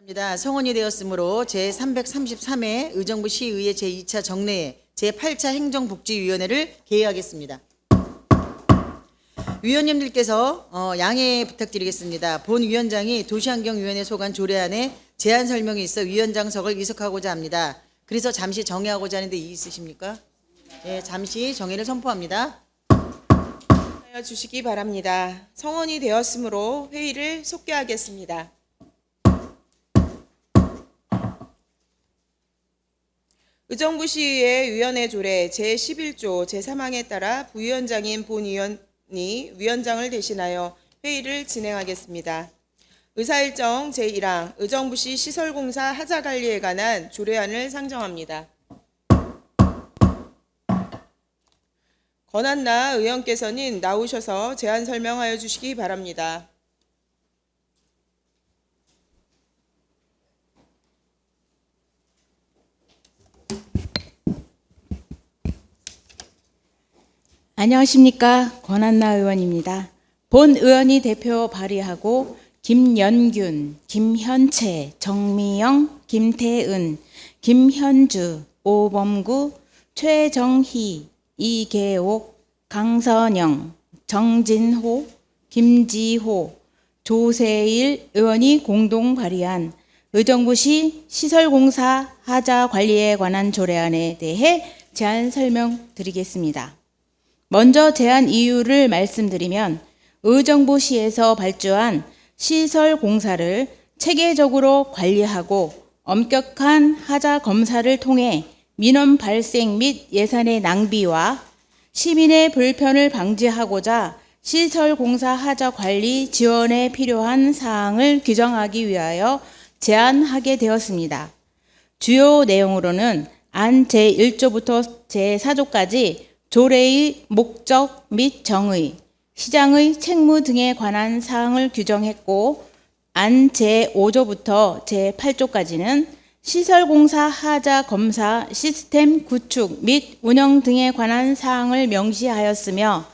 입니다. 성원이 되었으므로 제333회 의정부 시의회 제2차 정례회 제8차 행정복지위원회를 개회하겠습니다. 위원님들께서 양해 부탁드리겠습니다. 본 위원장이 도시환경위원회 소관 조례안에 제안 설명이 있어 위원장석을 이석하고자 합니다. 그래서 잠시 정회하고자 하는데 이의 있으십니까? 네, 잠시 정회를 선포합니다. 하여 주시기 바랍니다. 성원이 되었으므로 회의를 속개하겠습니다. 의정부시의회 위원회 조례 제11조 제3항에 따라 부위원장인 본위원이 위원장을 대신하여 회의를 진행하겠습니다. 의사일정 제1항 의정부시 시설공사 하자관리에 관한 조례안을 상정합니다. 권한나 의원께서는 나오셔서 제안 설명하여 주시기 바랍니다. 안녕하십니까. 권한나 의원입니다. 본 의원이 대표 발의하고 김연균, 김현채, 정미영, 김태은, 김현주, 오범구, 최정희, 이계옥, 강선영, 정진호, 김지호, 조세일 의원이 공동 발의한 의정부시 시설공사 하자관리에 관한 조례안에 대해 제안 설명드리겠습니다. 먼저 제안 이유를 말씀드리면 의정부시에서 발주한 시설공사를 체계적으로 관리하고 엄격한 하자 검사를 통해 민원 발생 및 예산의 낭비와 시민의 불편을 방지하고자 시설공사 하자 관리 지원에 필요한 사항을 규정하기 위하여 제안하게 되었습니다. 주요 내용으로는 안 제1조부터 제4조까지 조례의 목적 및 정의, 시장의 책무 등에 관한 사항을 규정했고 안 제5조부터 제8조까지는 시설공사 하자 검사 시스템 구축 및 운영 등에 관한 사항을 명시하였으며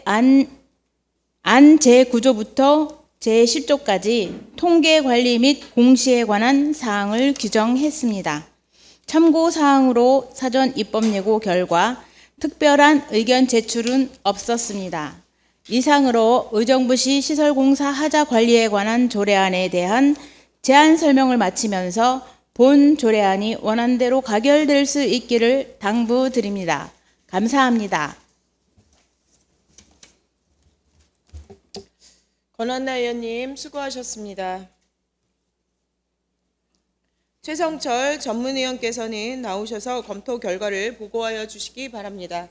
안 제9조부터 제10조까지 통계 관리 및 공시에 관한 사항을 규정했습니다. 참고사항으로 사전 입법 예고 결과 특별한 의견 제출은 없었습니다. 이상으로 의정부시 시설공사 하자 관리에 관한 조례안에 대한 제안 설명을 마치면서 본 조례안이 원안대로 가결될 수 있기를 당부드립니다. 감사합니다. 권한나 의원님 수고하셨습니다. 최성철 전문위원께서는 나오셔서 검토 결과를 보고하여 주시기 바랍니다.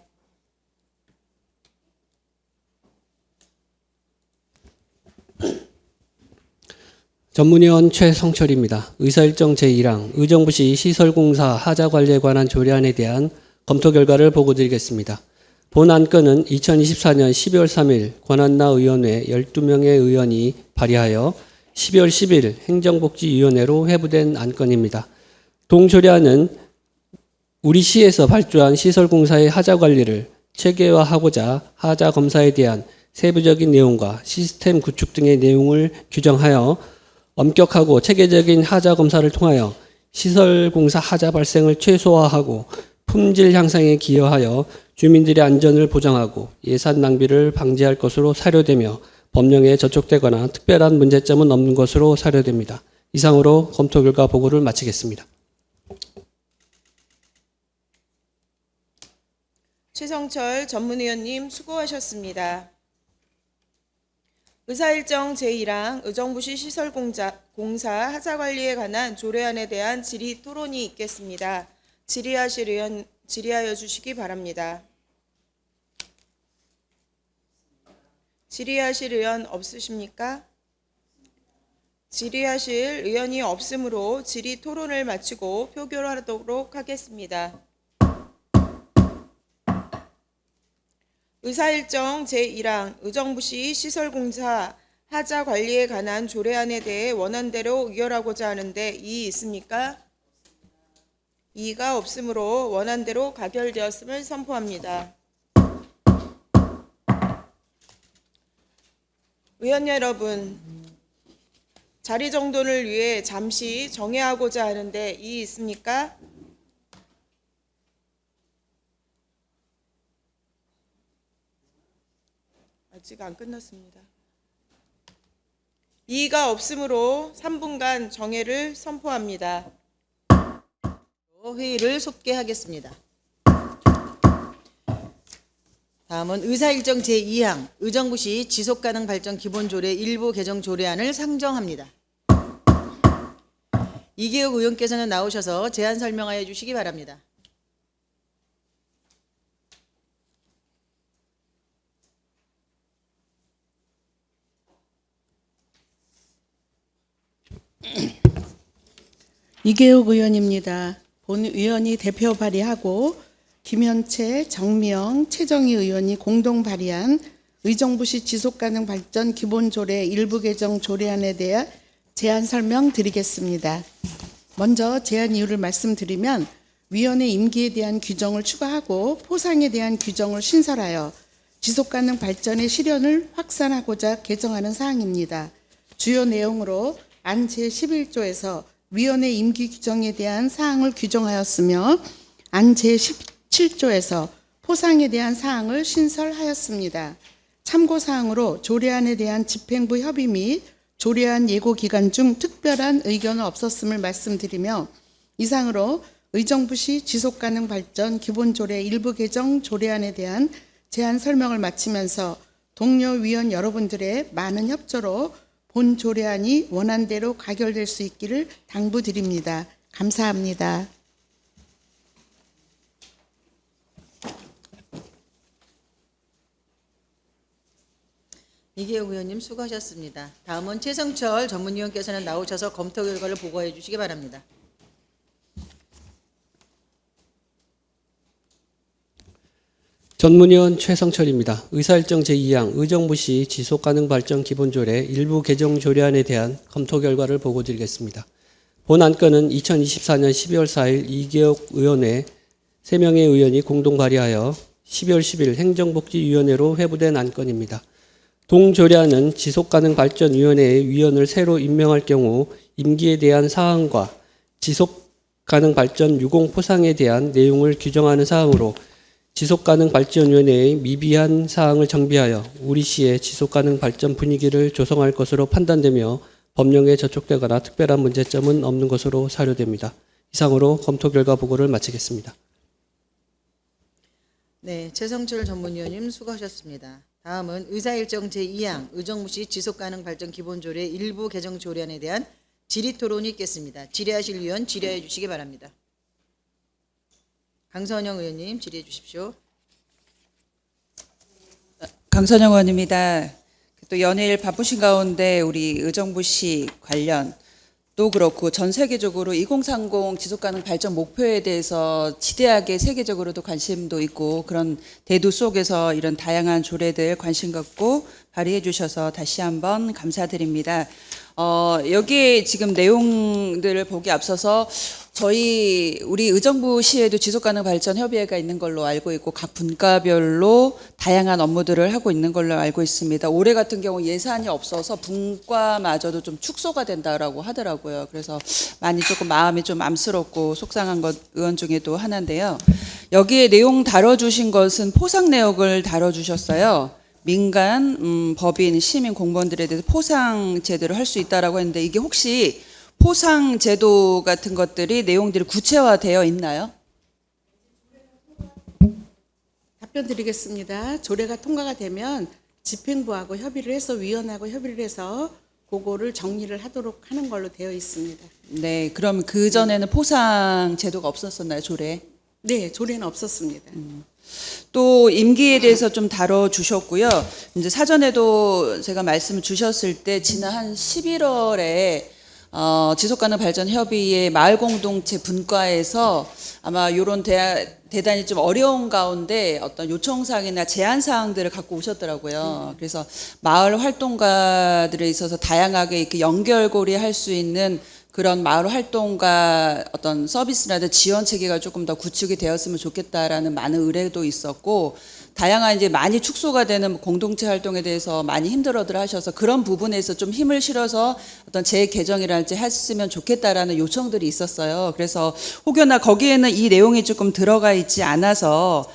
전문위원 최성철입니다. 의사일정 제1항 의정부시 시설공사 하자관리에 관한 조례안에 대한 검토 결과를 보고드리겠습니다. 본 안건은 2024년 12월 3일 권한나 의원회 12명의 의원이 발의하여 12월 10일 행정복지위원회로 회부된 안건입니다. 동조례안은 우리 시에서 발주한 시설공사의 하자관리를 체계화하고자 하자검사에 대한 세부적인 내용과 시스템 구축 등의 내용을 규정하여 엄격하고 체계적인 하자검사를 통하여 시설공사 하자 발생을 최소화하고 품질 향상에 기여하여 주민들의 안전을 보장하고 예산 낭비를 방지할 것으로 사료되며 법령에 저촉되거나 특별한 문제점은 없는 것으로 사료됩니다. 이상으로 검토 결과 보고를 마치겠습니다. 최성철 전문위원님 수고하셨습니다. 의사일정 제1항 의정부시 시설공사 하자관리에 관한 조례안에 대한 질의 토론이 있겠습니다. 질의하실 의원 질의하여 주시기 바랍니다. 질의하실 의원 없으십니까? 질의하실 의원이 없으므로 질의 토론을 마치고 표결하도록 하겠습니다. 의사일정 제1항 의정부시 시설공사 하자 관리에 관한 조례안에 대해 원안대로 의결하고자 하는데 이의 있습니까? 이의가 없으므로 원안대로 가결되었음을 선포합니다. 의원 여러분, 자리 정돈을 위해 잠시 정회하고자 하는데 이의 있습니까? 아직 안 끝났습니다. 이의가 없으므로 3분간 정회를 선포합니다. 회의를 속개하겠습니다. 다음은 의사일정 제2항 의정부시 지속가능 발전 기본조례 일부 개정 조례안을 상정합니다. 이계욱 의원께서는 나오셔서 제안 설명하여 주시기 바랍니다. 이계욱 의원입니다. 본 의원이 대표 발의하고 김현채, 정미영, 최정희 의원이 공동 발의한 의정부시 지속가능 발전 기본조례 일부 개정 조례안에 대해 제안 설명 드리겠습니다. 먼저 제안 이유를 말씀드리면 위원회 임기에 대한 규정을 추가하고 포상에 대한 규정을 신설하여 지속가능 발전의 실현을 확산하고자 개정하는 사항입니다. 주요 내용으로 안 제11조에서 위원회 임기 규정에 대한 사항을 규정하였으며 안 제17조에서 포상에 대한 사항을 신설하였습니다. 참고사항으로 조례안에 대한 집행부 협의 및 조례안 예고 기간 중 특별한 의견은 없었음을 말씀드리며 이상으로 의정부시 지속가능 발전 기본조례 일부 개정 조례안에 대한 제안 설명을 마치면서 동료 위원 여러분들의 많은 협조로 본 조례안이 원안대로 가결될 수 있기를 당부드립니다. 감사합니다. 이계욱 의원님 수고하셨습니다. 다음은 최성철 전문위원께서는 나오셔서 검토 결과를 보고해 주시기 바랍니다. 전문위원 최성철입니다. 의사일정 제2항 의정부시 지속가능 발전 기본조례 일부 개정 조례안에 대한 검토 결과를 보고드리겠습니다. 본 안건은 2024년 12월 4일 이계욱 의원회 3명의 의원이 공동 발의하여 12월 10일 행정복지위원회로 회부된 안건입니다. 동조례안은 지속가능발전위원회의 위원을 새로 임명할 경우 임기에 대한 사항과 지속가능발전 유공포상에 대한 내용을 규정하는 사항으로 지속가능발전위원회의 미비한 사항을 정비하여 우리시의 지속가능발전 분위기를 조성할 것으로 판단되며 법령에 저촉되거나 특별한 문제점은 없는 것으로 사료됩니다. 이상으로 검토 결과 보고를 마치겠습니다. 네, 최성철 전문위원님 수고하셨습니다. 다음은 의사일정 제2항 의정부시 지속가능발전 기본조례 일부 개정 조례안에 대한 질의토론이 있겠습니다. 질의하실 위원 질의해 주시기 바랍니다. 강선영 의원님 질의해 주십시오. 강선영 의원입니다. 또 연일 바쁘신 가운데 우리 의정부시 관련 또 그렇고 전 세계적으로 2030 지속가능 발전 목표에 대해서 지대하게 세계적으로도 관심도 있고 그런 대두 속에서 이런 다양한 조례들 관심 갖고 발의해 주셔서 다시 한번 감사드립니다. 여기에 지금 내용들을 보기 앞서서 우리 의정부시에도 지속가능 발전 협의회가 있는 걸로 알고 있고 각 분과별로 다양한 업무들을 하고 있는 걸로 알고 있습니다. 올해 같은 경우 예산이 없어서 분과마저도 좀 축소가 된다라고 하더라고요. 그래서 많이 조금 마음이 좀 암스럽고 속상한 것 의원 중에도 하나인데요. 여기에 내용 다뤄주신 것은 포상 내역을 다뤄주셨어요. 민간, 법인, 시민, 공무원들에 대해서 포상 제도를 할 수 있다라고 했는데 이게 혹시 포상 제도 같은 것들이 내용들이 구체화되어 있나요? 답변 드리겠습니다. 조례가 통과가 되면 집행부하고 협의를 해서 위원하고 협의를 해서 그거를 정리를 하도록 하는 걸로 되어 있습니다. 네, 그럼 그 전에는 포상 제도가 없었었나요, 조례? 네, 조례는 없었습니다. 또 임기에 대해서 좀 다뤄주셨고요. 이제 사전에도 제가 말씀을 주셨을 때 지난 한 11월에 지속가능 발전 협의회 마을 공동체 분과에서 아마 이런 대단히 좀 어려운 가운데 어떤 요청사항이나 제안 사항들을 갖고 오셨더라고요. 그래서 마을 활동가들에 있어서 다양하게 이렇게 연결고리 할 수 있는 그런 마을 활동가 어떤 서비스나 지원 체계가 조금 더 구축이 되었으면 좋겠다라는 많은 의뢰도 있었고 다양한 이제 많이 축소가 되는 공동체 활동에 대해서 많이 힘들어들 하셔서 그런 부분에서 좀 힘을 실어서 어떤 재개정이랄지 했으면 좋겠다라는 요청들이 있었어요. 그래서 혹여나 거기에는 이 내용이 조금 들어가 있지 않아서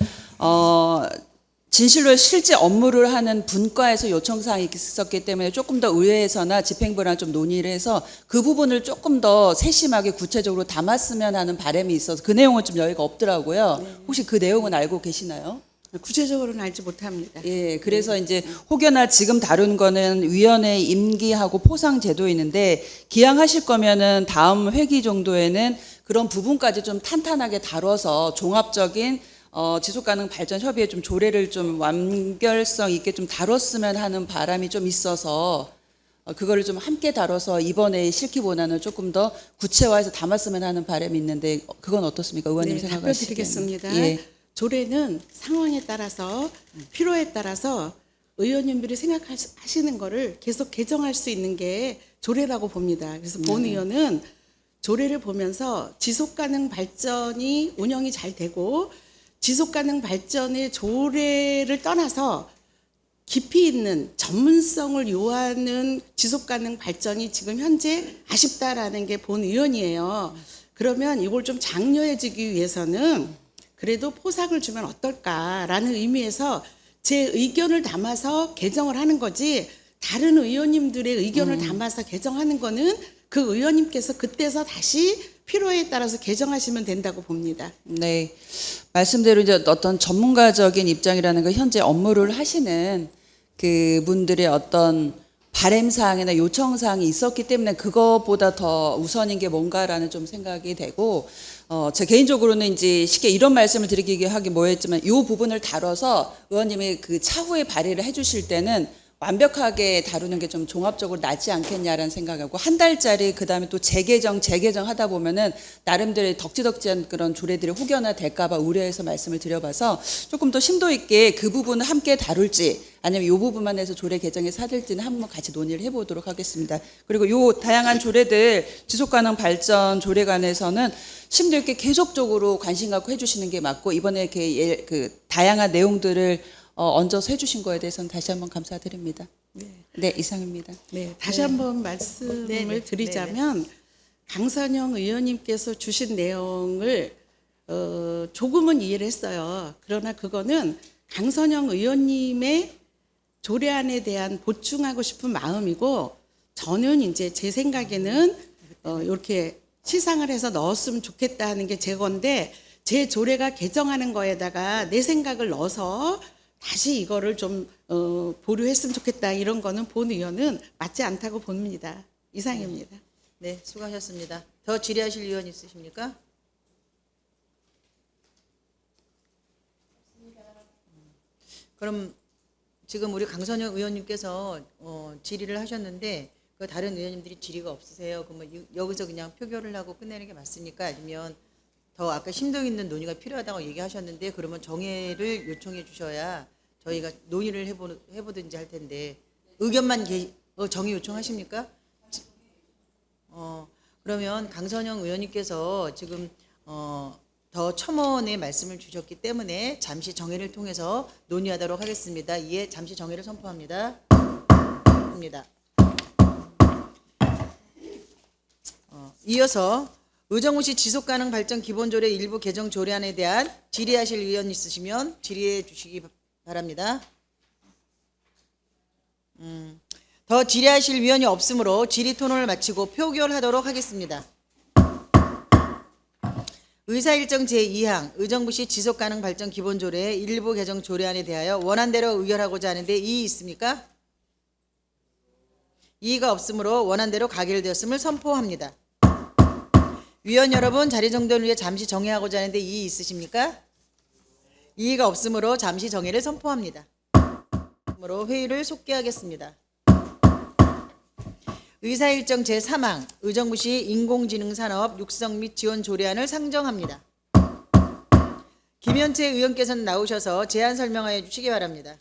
진실로 실제 업무를 하는 분과에서 요청사항이 있었기 때문에 조금 더 의회에서나 집행부랑 좀 논의를 해서 그 부분을 조금 더 세심하게 구체적으로 담았으면 하는 바람이 있어서 그 내용은 좀 여기가 없더라고요. 혹시 그 내용은 알고 계시나요? 구체적으로는 알지 못합니다. 예, 그래서 이제 혹여나 지금 다룬 거는 위원회 임기하고 포상 제도 있는데 기양하실 거면은 다음 회기 정도에는 그런 부분까지 좀 탄탄하게 다뤄서 종합적인 지속가능 발전 협의회 좀 조례를 좀 완결성 있게 좀 다뤘으면 하는 바람이 좀 있어서 그거를 좀 함께 다뤄서 이번에 실기보다는 조금 더 구체화해서 담았으면 하는 바람이 있는데 그건 어떻습니까, 의원님 네, 답변 생각하시기에는? 드리겠습니다. 예. 조례는 상황에 따라서 필요에 따라서 의원님들이 생각하시는 거를 계속 개정할 수 있는 게 조례라고 봅니다. 그래서 본 의원은 조례를 보면서 지속가능 발전이 운영이 잘 되고 지속가능 발전의 조례를 떠나서 깊이 있는 전문성을 요하는 지속가능 발전이 지금 현재 아쉽다라는 게 본 의원이에요. 그러면 이걸 좀 장려해지기 위해서는 그래도 포상을 주면 어떨까라는 의미에서 제 의견을 담아서 개정을 하는 거지 다른 의원님들의 의견을 담아서 개정하는 거는 그 의원님께서 그때서 다시 필요에 따라서 개정하시면 된다고 봅니다. 네, 말씀대로 이제 어떤 전문가적인 입장이라는 거 현재 업무를 하시는 그 분들의 어떤 바램 사항이나 요청 사항이 있었기 때문에 그거보다 더 우선인 게 뭔가라는 좀 생각이 되고 제 개인적으로는 이제 쉽게 이런 말씀을 드리기 하기 뭐했지만 이 부분을 다뤄서 의원님이 그 차후에 발의를 해주실 때는 완벽하게 다루는 게 좀 종합적으로 낫지 않겠냐라는 생각하고 한 달짜리 그다음에 또 재개정 하다 보면은 나름대로 덕지덕지한 그런 조례들이 혹여나 될까봐 우려해서 말씀을 드려봐서 조금 더 심도 있게 그 부분을 함께 다룰지 아니면 이 부분만 해서 조례 개정에 사들지는 한번 같이 논의를 해보도록 하겠습니다. 그리고 이 다양한 조례들 지속가능 발전 조례관에서는 심도 있게 계속적으로 관심 갖고 해주시는 게 맞고 이번에 이렇게 그 다양한 내용들을 얹어서 해주신 거에 대해서는 다시 한번 감사드립니다. 네, 이상입니다. 네, 다시 한번 말씀을 드리자면 강선영 의원님께서 주신 내용을 조금은 이해를 했어요. 그러나 그거는 강선영 의원님의 조례안에 대한 보충하고 싶은 마음이고 저는 이제 제 생각에는 이렇게 시상을 해서 넣었으면 좋겠다 하는 게 제 건데 제 조례가 개정하는 거에다가 내 생각을 넣어서 다시 이거를 좀 보류했으면 좋겠다 이런 거는 본 의원은 맞지 않다고 봅니다. 이상입니다. 네, 수고하셨습니다. 더 질의하실 의원 있으십니까? 그럼 지금 우리 강선영 의원님께서 질의를 하셨는데 그 다른 의원님들이 질의가 없으세요? 그러면 여기서 그냥 표결을 하고 끝내는 게 맞습니까? 아니면 더 아까 심도 있는 논의가 필요하다고 얘기하셨는데 그러면 정회를 요청해 주셔야 저희가 논의를 해보든지 할 텐데 의견만 정의 요청하십니까? 그러면 강선영 의원님께서 지금 더 첨언의 말씀을 주셨기 때문에 잠시 정회를 통해서 논의하도록 하겠습니다. 이에 잠시 정회를 선포합니다. 이어서 의정부시 지속가능 발전 기본조례 일부 개정 조례안에 대한 질의하실 의원 있으시면 질의해 주시기 바랍니다. 더 질의하실 위원이 없으므로 질의 토론을 마치고 표결하도록 하겠습니다. 의사일정 제2항 의정부시 지속가능 발전 기본조례 일부 개정 조례안에 대하여 원안대로 의결하고자 하는데 이의 있습니까? 이의가 없으므로 원안대로 가결되었음을 선포합니다. 위원 여러분 자리 정돈을 위해 잠시 정회하고자 하는데 이의 있으십니까? 이의가 없으므로 잠시 정회를 선포합니다. 그러므로 회의를 속개하겠습니다. 의사일정 제3항 의정부시 인공지능산업 육성 및 지원 조례안을 상정합니다. 김현채 의원께서는 나오셔서 제안 설명하여 주시기 바랍니다.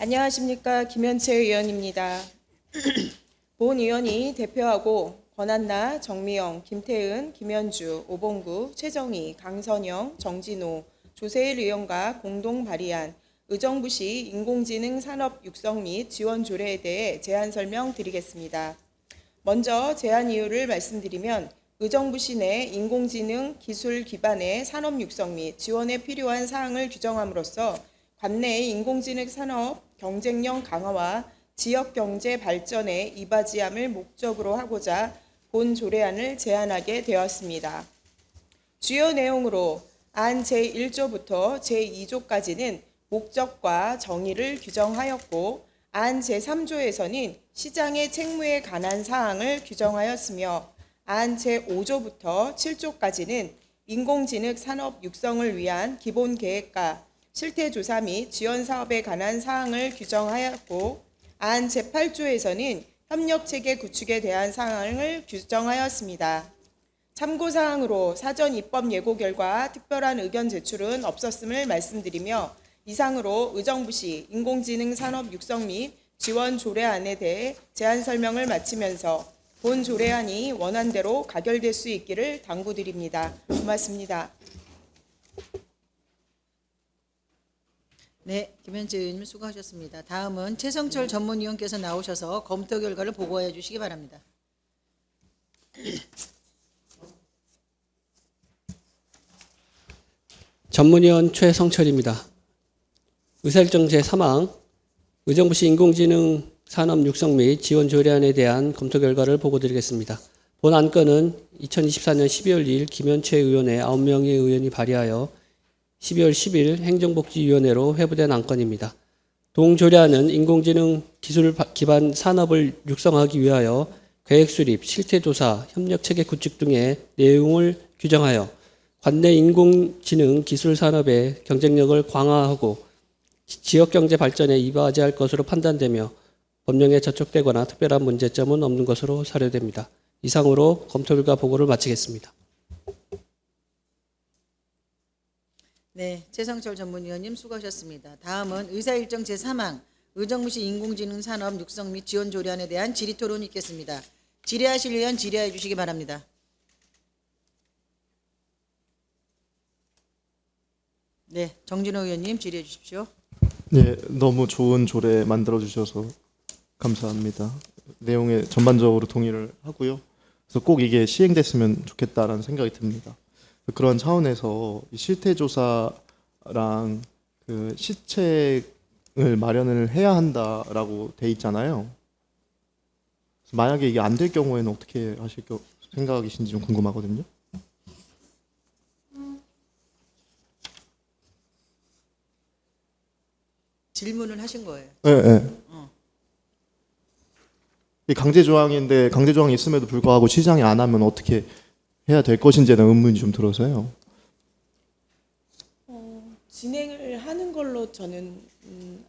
안녕하십니까. 김현채 의원입니다. 본 의원이 대표하고 권한나, 정미영, 김태은, 김현주, 오봉구, 최정희, 강선영, 정진호, 조세일 의원과 공동 발의한 의정부시 인공지능 산업 육성 및 지원 조례에 대해 제안 설명드리겠습니다. 먼저 제안 이유를 말씀드리면 의정부시 내 인공지능 기술 기반의 산업 육성 및 지원에 필요한 사항을 규정함으로써 관내의 인공지능 산업 경쟁력 강화와 지역 경제 발전에 이바지함을 목적으로 하고자 본 조례안을 제안하게 되었습니다. 주요 내용으로 안 제1조부터 제2조까지는 목적과 정의를 규정하였고 안 제3조에서는 시장의 책무에 관한 사항을 규정하였으며 안 제5조부터 7조까지는 인공지능 산업 육성을 위한 기본 계획과 실태조사 및 지원 사업에 관한 사항을 규정하였고 안 제8조에서는 협력체계 구축에 대한 사항을 규정하였습니다. 참고사항으로 사전 입법 예고 결과 특별한 의견 제출은 없었음을 말씀드리며 이상으로 의정부시 인공지능 산업 육성 및 지원 조례안에 대해 제안 설명을 마치면서 본 조례안이 원안대로 가결될 수 있기를 당부드립니다. 고맙습니다. 네, 김현재 의원님 수고하셨습니다. 다음은 최성철 전문위원께서 나오셔서 검토 결과를 보고해 주시기 바랍니다. 전문위원 최성철입니다. 의사일정 제3항 의정부시 인공지능 산업 육성 및 지원 조례안에 대한 검토 결과를 보고드리겠습니다. 본 안건은 2024년 12월 2일 김현채 의원의 9명의 의원이 발의하여 12월 10일 행정복지위원회로 회부된 안건입니다. 동조례안은 인공지능 기술 기반 산업을 육성하기 위하여 계획 수립, 실태조사, 협력체계 구축 등의 내용을 규정하여 관내 인공지능 기술 산업의 경쟁력을 강화하고 지역경제 발전에 이바지할 것으로 판단되며 법령에 저촉되거나 특별한 문제점은 없는 것으로 사료됩니다. 이상으로 검토 결과 보고를 마치겠습니다. 네, 최성철 전문위원님 수고하셨습니다. 다음은 의사일정 제3항 의정부시 인공지능 산업 육성 및 지원 조례안에 대한 질의토론이 있겠습니다. 질의하실 의원 질의해 주시기 바랍니다. 네, 정진호 의원님 질의해 주십시오. 네, 너무 좋은 조례 만들어 주셔서 감사합니다. 내용에 전반적으로 동의를 하고요. 그래서 꼭 이게 시행됐으면 좋겠다라는 생각이 듭니다. 그런 차원에서 이 실태조사랑 그 시책을 마련을 해야 한다라고 돼 있잖아요. 만약에 이게 안 될 경우에는 어떻게 하실 생각이신지 좀 궁금하거든요. 질문을 하신 거예요. 네, 네. 이 강제 조항인데 강제 조항이 있음에도 불구하고 시장이 안 하면 어떻게 해야 될 것인지에 대한 의문이 좀 들어서요. 진행을 하는 걸로 저는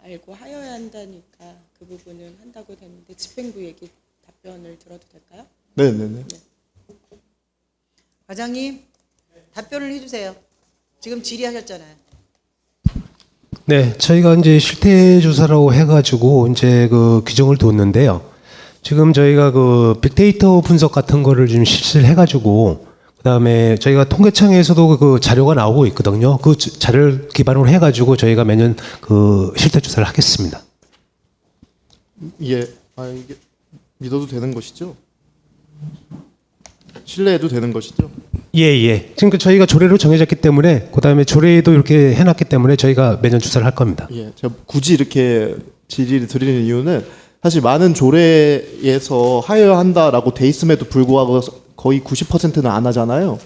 알고 하여야 한다니까 그 부분은 한다고 됐는데 집행부 얘기 답변을 들어도 될까요? 네, 네, 네. 과장님 답변을 해주세요. 지금 질의하셨잖아요. 네, 저희가 이제 실태 조사라고 해가지고 이제 그 규정을 뒀는데요. 지금 저희가 그 빅데이터 분석 같은 거를 좀 실시를 해가지고 그다음에 저희가 통계청에서도 그 자료가 나오고 있거든요. 그 자료를 기반으로 해가지고 저희가 매년 그 실태 조사를 하겠습니다. 예, 이게 믿어도 되는 것이죠? 신뢰해도 되는 것이죠? 예. 지금 그 저희가 조례로 정해졌기 때문에 그다음에 조례도 이렇게 해놨기 때문에 저희가 매년 조사를 할 겁니다. 예, 제가 굳이 이렇게 질의를 드리는 이유는 사실 많은 조례에서 하여야 한다라고 돼 있음에도 불구하고 거의 90%는 안 하잖아요.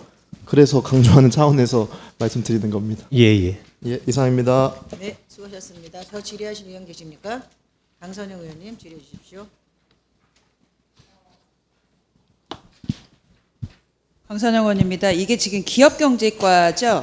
그래서 강조하는 차원에서 말씀드리는 겁니다. 예. 예, 이상입니다. 네, 수고하셨습니다. 더 질의하실 의원 계십니까? 강선영 의원님 질의해 주십시오. 강선영 의원입니다. 이게 지금 기업경제과죠?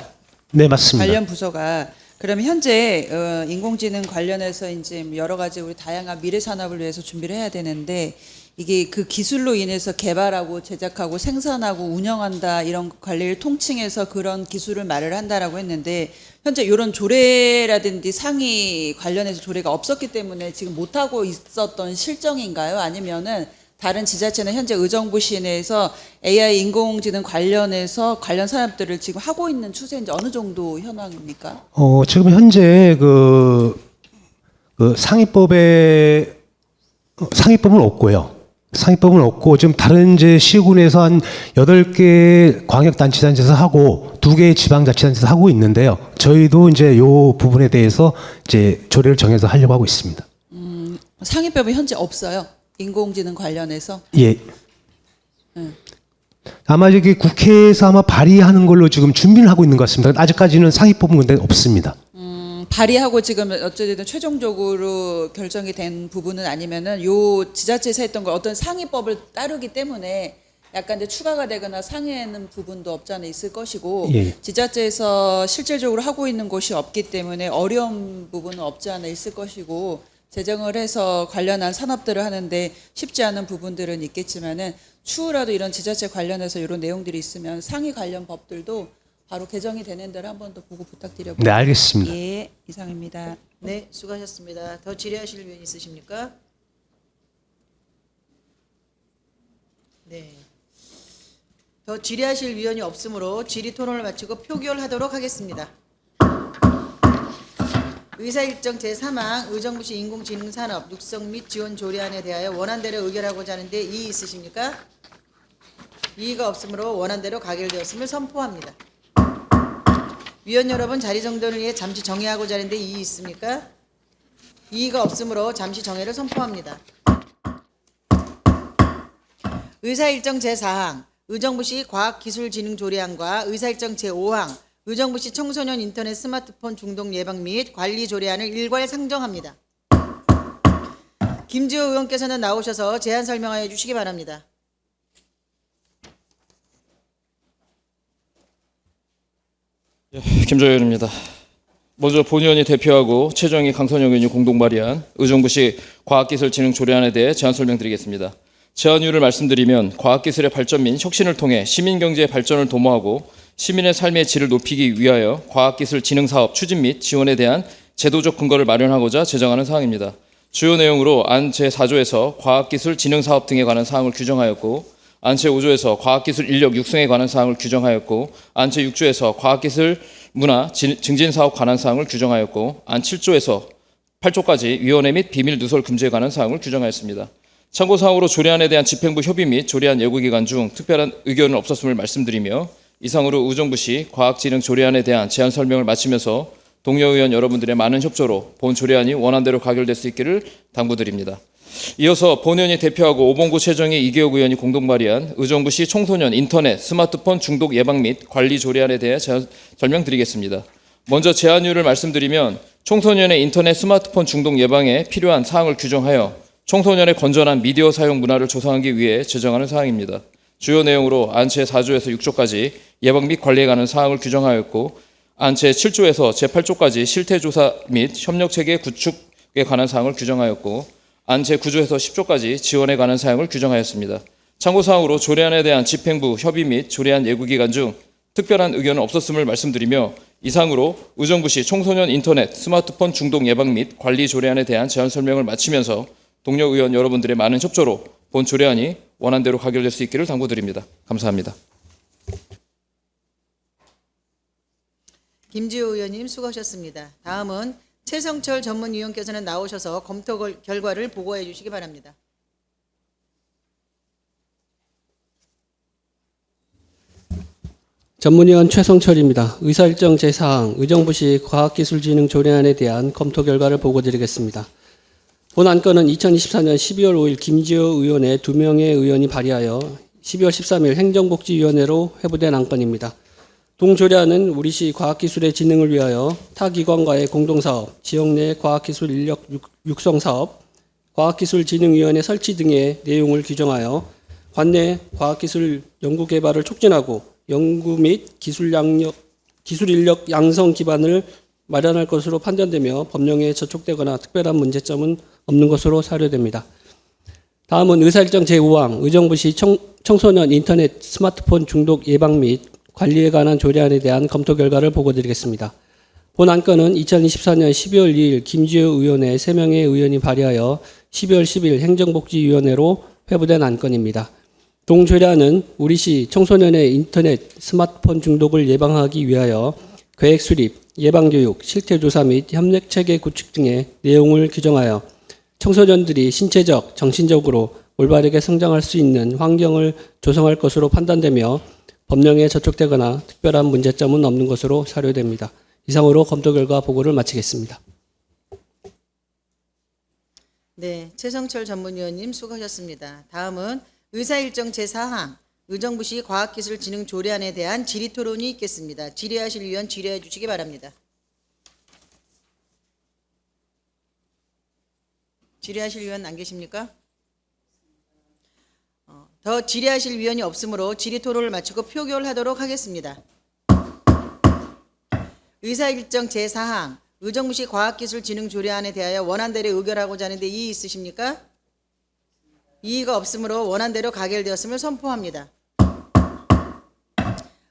네, 맞습니다. 관련 부서가. 그럼 현재 인공지능 관련해서 이제 여러 가지 우리 다양한 미래 산업을 위해서 준비를 해야 되는데 이게 그 기술로 인해서 개발하고 제작하고 생산하고 운영한다 이런 관리를 통칭해서 그런 기술을 말을 한다라고 했는데 현재 이런 조례라든지 상위 관련해서 조례가 없었기 때문에 지금 못하고 있었던 실정인가요? 아니면은 다른 지자체는 현재 의정부시 내에서 AI 인공지능 관련해서 관련 산업들을 지금 하고 있는 추세인지 어느 정도 현황입니까? 지금 현재 상위법은 없고요. 상위법은 없고 지금 다른 이제 시군에서 한 8개 광역단체단체에서 하고 2개 지방자치단체에서 하고 있는데요. 저희도 이제 요 부분에 대해서 이제 조례를 정해서 하려고 하고 있습니다. 상위법은 현재 없어요. 인공지능 관련해서. 예. 아마 이게 국회에서 아마 발의하는 걸로 지금 준비를 하고 있는 것 같습니다. 아직까지는 상위법은 근데 없습니다. 발의하고 지금 어쨌든 최종적으로 결정이 된 부분은 아니면은 요 지자체에서 했던 걸 어떤 상위법을 따르기 때문에 약간 이제 추가가 되거나 상회하는 부분도 없지 않아 있을 것이고 예. 지자체에서 실질적으로 하고 있는 곳이 없기 때문에 어려운 부분은 없지 않아 있을 것이고 제정을 해서 관련한 산업들을 하는데 쉽지 않은 부분들은 있겠지만은 추후라도 이런 지자체 관련해서 이런 내용들이 있으면 상위 관련 법들도 바로 개정이 되는 대로 한 번 더 보고 부탁드려봅니다. 네, 알겠습니다. 예, 이상입니다. 네, 수고하셨습니다. 더 질의하실 의원 있으십니까? 네. 더 질의하실 위원이 없으므로 질의 토론을 마치고 표결하도록 하겠습니다. 의사일정 제3항 의정부시 인공지능산업 육성 및 지원 조례안에 대하여 원안대로 의결하고자 하는데 이의 있으십니까? 이의가 없으므로 원안대로 가결되었음을 선포합니다. 위원 여러분, 자리 정돈을 위해 잠시 정회하고자 하는데 이의 있습니까? 이의가 없으므로 잠시 정회를 선포합니다. 의사일정 제4항 의정부시 과학기술진흥조례안과 의사일정 제5항 의정부시 청소년 인터넷 스마트폰 중독 예방 및 관리 조례안을 일괄 상정합니다. 김지호 의원께서는 나오셔서 제안 설명하여 주시기 바랍니다. 김조현 의원입니다. 먼저 본 의원이 대표하고 최정희, 강선영 의원이 공동 발의한 의정부시 과학기술진흥조례안에 대해 제안 설명드리겠습니다. 제안 이유를 말씀드리면 과학기술의 발전 및 혁신을 통해 시민경제의 발전을 도모하고 시민의 삶의 질을 높이기 위하여 과학기술 진흥사업 추진 및 지원에 대한 제도적 근거를 마련하고자 제정하는 사항입니다. 주요 내용으로 안 제4조에서 과학기술 진흥사업 등에 관한 사항을 규정하였고 안 제5조에서 과학기술 인력 육성에 관한 사항을 규정하였고 안 제6조에서 과학기술 문화 증진사업 관한 사항을 규정하였고 안 7조에서 8조까지 위원회 및 비밀 누설 금지에 관한 사항을 규정하였습니다. 참고사항으로 조례안에 대한 집행부 협의 및 조례안 예고기간 중 특별한 의견은 없었음을 말씀드리며 이상으로 의정부시 과학진흥조례안에 대한 제안 설명을 마치면서 동료 의원 여러분들의 많은 협조로 본 조례안이 원안대로 가결될 수 있기를 당부드립니다. 이어서 본 의원이 대표하고 오봉구 최정희 이계욱 의원이 공동 발의한 의정부시 청소년 인터넷 스마트폰 중독 예방 및 관리 조례안에 대해 제안 설명드리겠습니다. 먼저 제안 이유를 말씀드리면 청소년의 인터넷 스마트폰 중독 예방에 필요한 사항을 규정하여 청소년의 건전한 미디어 사용 문화를 조성하기 위해 제정하는 사항입니다. 주요 내용으로 안 제4조에서 6조까지 예방 및 관리에 관한 사항을 규정하였고 안 제7조에서 제8조까지 실태조사 및 협력체계 구축에 관한 사항을 규정하였고 안 제9조에서 10조까지 지원에 관한 사항을 규정하였습니다. 참고사항으로 조례안에 대한 집행부 협의 및 조례안 예고기간 중 특별한 의견은 없었음을 말씀드리며 이상으로 의정부시 청소년 인터넷 스마트폰 중독 예방 및 관리 조례안에 대한 제안 설명을 마치면서 동료 의원 여러분들의 많은 협조로 본 조례안이 원안대로 가결될 수 있기를 당부드립니다. 감사합니다. 김지호 의원님 수고하셨습니다. 다음은 최성철 전문위원께서는 나오셔서 검토 결과를 보고해 주시기 바랍니다. 전문위원 최성철입니다. 의사일정 제4항 의정부시 과학기술진흥조례안에 대한 검토 결과를 보고드리겠습니다. 본 안건은 2024년 12월 5일 김지호 의원의 2명의 의원이 발의하여 12월 13일 행정복지위원회로 회부된 안건입니다. 동조례안은 우리시 과학기술의 진흥을 위하여 타 기관과의 공동사업, 지역 내 과학기술 인력 육성사업, 과학기술진흥위원회 설치 등의 내용을 규정하여 관내 과학기술 연구개발을 촉진하고 연구 및 기술 인력 양성 기반을 마련할 것으로 판단되며 법령에 저촉되거나 특별한 문제점은 없는 것으로 사료됩니다. 다음은 의사일정 제5항 의정부시 청소년 인터넷 스마트폰 중독 예방 및 관리에 관한 조례안에 대한 검토 결과를 보고드리겠습니다. 본 안건은 2024년 12월 2일 김지효 의원의 3명의 의원이 발의하여 12월 10일 행정복지위원회로 회부된 안건입니다. 동조례안은 우리시 청소년의 인터넷 스마트폰 중독을 예방하기 위하여 계획 수립, 예방교육, 실태조사 및 협력체계 구축 등의 내용을 규정하여 청소년들이 신체적, 정신적으로 올바르게 성장할 수 있는 환경을 조성할 것으로 판단되며 법령에 저촉되거나 특별한 문제점은 없는 것으로 사료됩니다. 이상으로 검토 결과 보고를 마치겠습니다. 네, 최성철 전문위원님 수고하셨습니다. 다음은 의사일정 제4항 의정부시 과학기술진흥조례안에 대한 질의토론이 있겠습니다. 질의하실 위원 질의해 주시기 바랍니다. 질의하실 위원 안 계십니까? 더 질의하실 위원이 없으므로 질의토론을 마치고 표결하도록 하겠습니다. 의사일정 제4항 의정부시 과학기술진흥조례안에 대하여 원안대로 의결하고자 하는데 이의 있으십니까? 이의가 없으므로 원안대로 가결되었음을 선포합니다.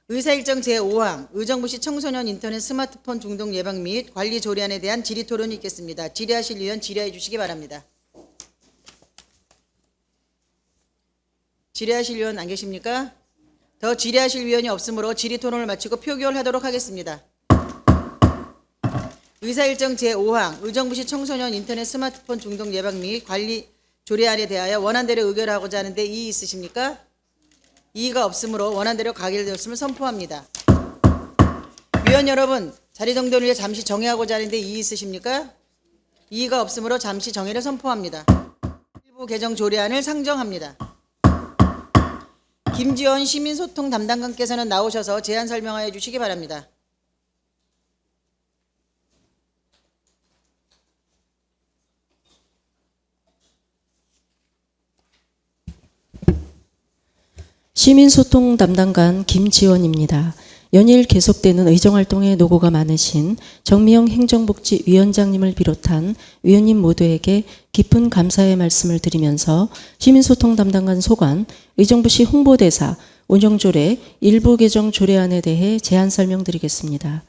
의사일정 제5항 의정부시 청소년 인터넷 스마트폰 중독 예방 및 관리 조례안에 대한 질의토론이 있겠습니다. 질의하실 위원 질의해 주시기 바랍니다. 질의하실 위원 안 계십니까? 더 질의하실 위원이 없으므로 질의토론을 마치고 표결하도록 하겠습니다. 의사일정 제5항 의정부시 청소년 인터넷 스마트폰 중독 예방 및 관리 조례안에 대하여 원안대로 의결하고자 하는데 이의 있으십니까? 이의가 없으므로 원안대로 가결되었음을 선포합니다. 위원 여러분, 자리 정돈을 위해 잠시 정회하고자 하는데 이의 있으십니까? 이의가 없으므로 잠시 정회를 선포합니다. 일부 개정 조례안을 상정합니다. 김지원 시민소통 담당관께서는 나오셔서 제안 설명하여 주시기 바랍니다. 시민소통 담당관 김지원입니다. 연일 계속되는 의정활동에 노고가 많으신 정미영 행정복지위원장님을 비롯한 위원님 모두에게 깊은 감사의 말씀을 드리면서 시민소통 담당관 소관 의정부시 홍보대사 운영조례 일부 개정 조례안에 대해 제안 설명드리겠습니다.